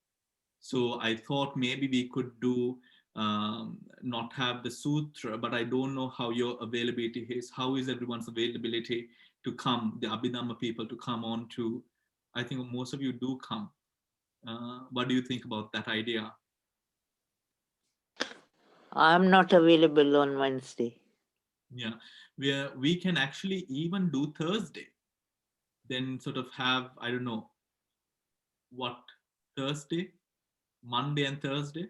So I thought maybe we could do not have the sutra, but I don't know how your availability is. How is everyone's availability to come, the Abhidhamma people to come on to? I think most of you do come. What do you think about that idea? I'm not available on Wednesday. Yeah, we can actually even do Thursday. Then sort of have, I don't know, what, Thursday, Monday and Thursday?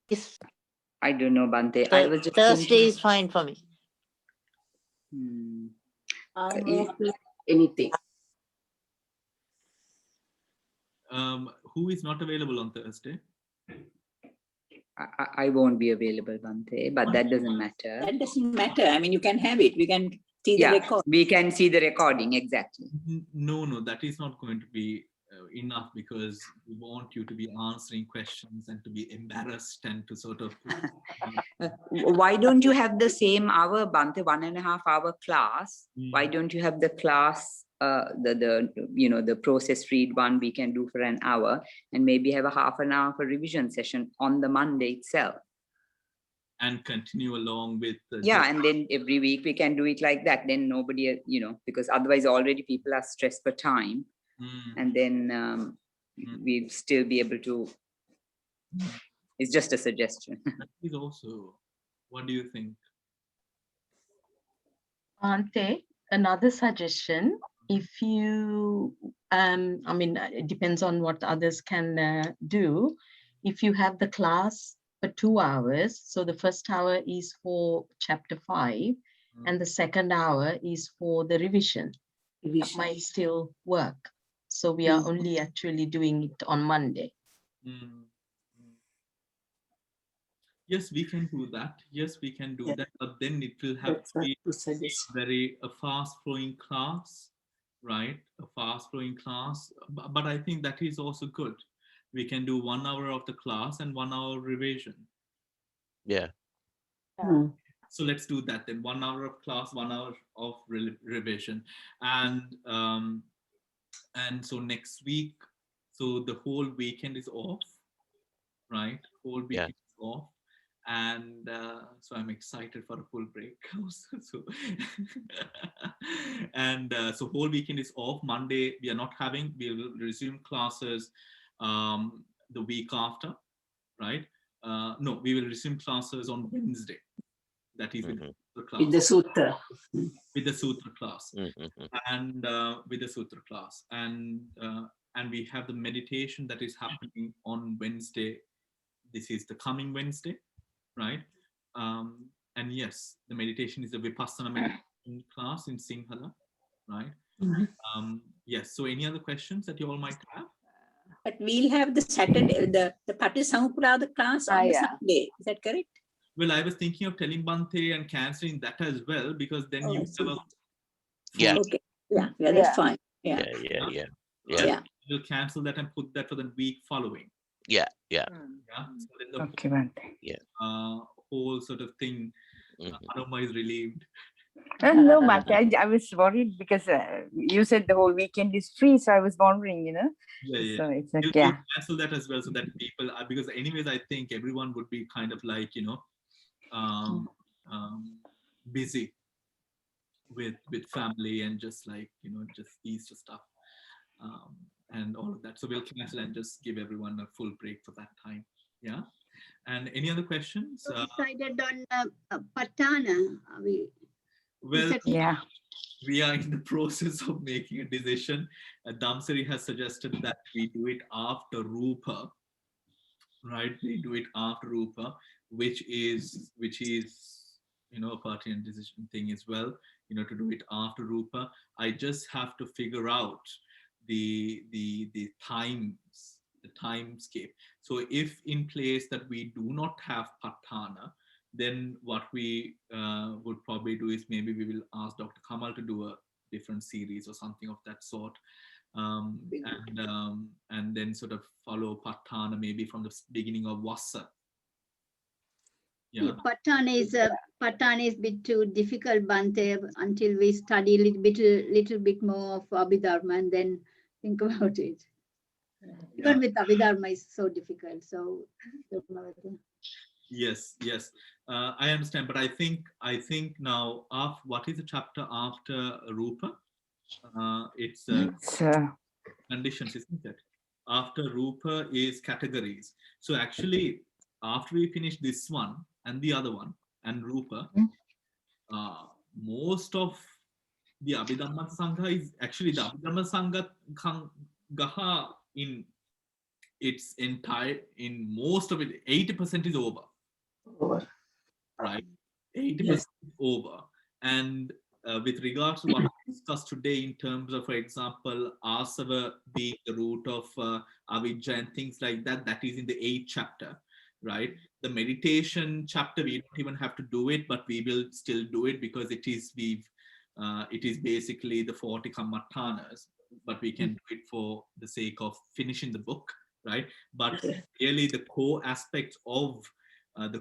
Yes, I don't know, Bhante. I was just Thursday thinking, is fine for me. I'm open anything. Who is not available on Thursday? I won't be available, Bhante, but that doesn't matter. That doesn't matter. I mean, you can have it. We can see the Yeah, record. we can see the recording, exactly. No, that is not going to be enough, because we want you to be answering questions and to be embarrassed and to sort of... Why don't you have the same hour, Bhante, 1.5 hour class? Why don't you have the class, the process read one we can do for an hour, and maybe have a half an hour for revision session on the Monday itself? And continue along with the... Yeah, and then every week we can do it like that. Then nobody, because otherwise already people are stressed for time. And then we'll still be able to... It's just a suggestion. That is also... What do you think? Ante, another suggestion, if you, I mean, it depends on what others can do. If you have the class for 2 hours, so the first hour is for chapter 5, and the second hour is for the revision. That might still work. So we are only actually doing it on Monday. Yes, we can do that. Yes, we can do that. But then it will have to be a fast-flowing class, right? A fast-flowing class. But I think that is also good. We can do 1 hour of the class and 1 hour revision. Yeah. So let's do that then. 1 hour of class, 1 hour of revision. And so next week, so the whole weekend is off, right? Whole weekend is off. And so I'm excited for a full break. So so whole weekend is off. Monday we are not having. We will resume classes the week after, right? No, we will resume classes on Wednesday. That is with the class. With the sutra. With the sutra class. And with the sutra class. And we have the meditation that is happening on Wednesday. This is the coming Wednesday, right? And yes, the meditation is a Vipassana meditation class in Sinhala, right? Yes, so any other questions that you all might have? But we'll have the Saturday, the Patisamuppada class on the Sunday. Is that correct? Well, I was thinking of telling Bhante and cancelling that as well, because then you have a... Yeah. Okay. Yeah, that's fine. Yeah. We'll cancel that and put that for the week following. Yeah. So then the Okay, Bhante. whole sort of thing, Aroma is relieved. No, Bhante, I was worried because you said the whole weekend is free, so I was wondering, Yeah. So it's like, We'll cancel that as well, so that people are, because anyways, I think everyone would be kind of like, busy with family and just like, just Easter stuff and all of that. So we'll cancel and just give everyone a full break for that time. Yeah. And any other questions? So decided on Patana. Well, we are in the process of making a decision. Dhamsari has suggested that we do it after Rupa, right? We do it after Rupa, which is a pertinent decision thing as well, to do it after Rupa. I just have to figure out the timescape. So if in place that we do not have Patana, then what we would probably do is maybe we will ask Dr. Kamal to do a different series or something of that sort, and then sort of follow Patana maybe from the beginning of Vassa. Yeah. Patana is a bit too difficult, Bhante, until we study a little bit more of Abhidhamma and then think about it. Even with Abhidhamma is so difficult. So Yes. I understand, but I think now, what is the chapter after Rupa? It's conditions, isn't it? After Rupa is categories. So actually, after we finish this one and the other one and Rupa, most of the Abhidhamma Sangha is actually the Abhidhamma Sangha in its entire, in most of it, 80% is over. Right? 80% Yes. is over. And with regards to what we discussed today in terms of, for example, Asava being the root of Avijja and things like that, that is in the 8th chapter, right? The meditation chapter, we don't even have to do it, but we will still do it because it is basically the 40 Kammatthanas, but we can do it for the sake of finishing the book, right? But really the core aspects of the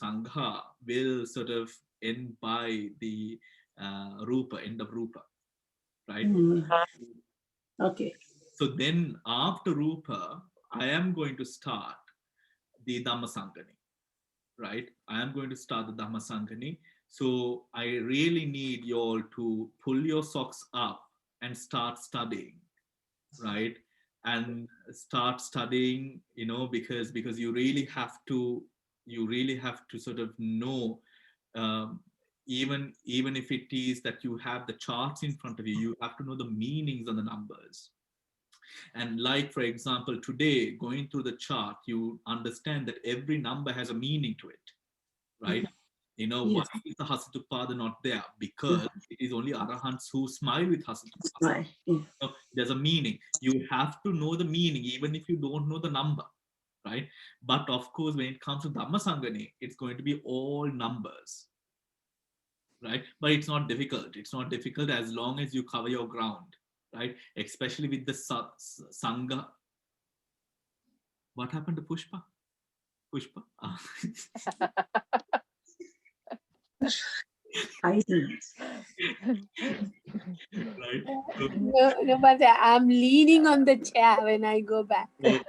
Sangha will sort of end by the Rupa, end of Rupa, right? Okay. So then after Rupa, I am going to start the Dhamma Sangani, right? I am going to start the Dhamma Sangani. So I really need you all to pull your socks up and start studying, right? And start studying, because you really have to sort of know, even if it is that you have the charts in front of you, you have to know the meanings of the numbers. And like, for example, today, going through the chart, you understand that every number has a meaning to it, right? Why is the Hasitupada not there? Because it is only Arahants who smile with Hasitupada. There's a meaning. You have to know the meaning, even if you don't know the number, right? But of course, when it comes to Dhamma Sangani, it's going to be all numbers, right? But it's not difficult. It's not difficult as long as you cover your ground, right? Especially with the Sangha. What happened to Pushpa? Pushpa? I think. Right. No, but I'm leaning on the chair when I go back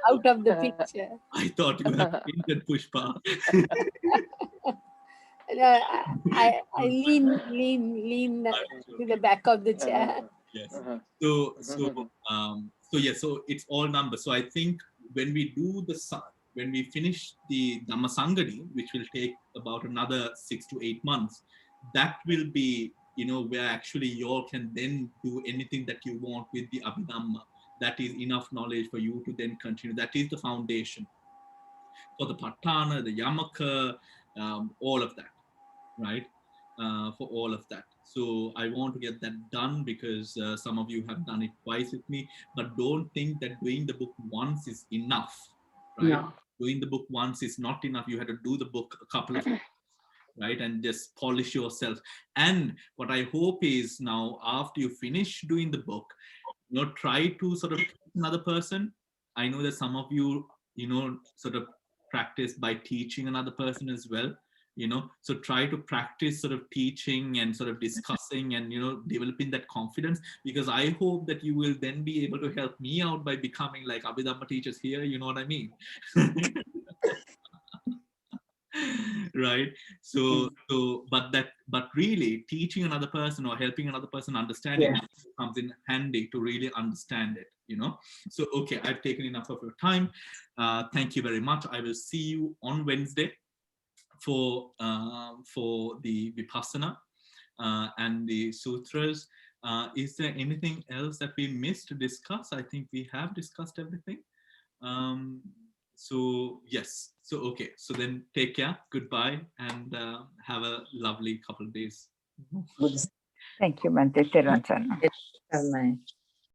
out of the picture. I thought you had painted Pushpa. No, I lean to the back of the chair. Yes. So it's all numbers. So I think when we finish the Dhamma Sangani, which will take about another 6 to 8 months, that will be, where actually you all can then do anything that you want with the Abhidhamma. That is enough knowledge for you to then continue. That is the foundation for the Patthana, the Yamaka, all of that, right? For all of that. So I want to get that done because some of you have done it twice with me, but don't think that doing the book once is enough, right? No. Doing the book once is not enough. You had to do the book a couple of times, right? And just polish yourself. And what I hope is now, after you finish doing the book, try to sort of teach another person. I know that some of you, sort of practice by teaching another person as well. So try to practice sort of teaching and sort of discussing and developing that confidence, because I hope that you will then be able to help me out by becoming like Abhidhamma teachers here, you know what I mean? Right? So but really teaching another person or helping another person understand it comes in handy to really understand it, So okay, I've taken enough of your time. Thank you very much. I will see you on Wednesday for the Vipassana and the sutras. Is there anything else that we missed to discuss? I think we have discussed everything. So yes, so okay, so then take care, goodbye, and have a lovely couple of days. Thank you, Bhante.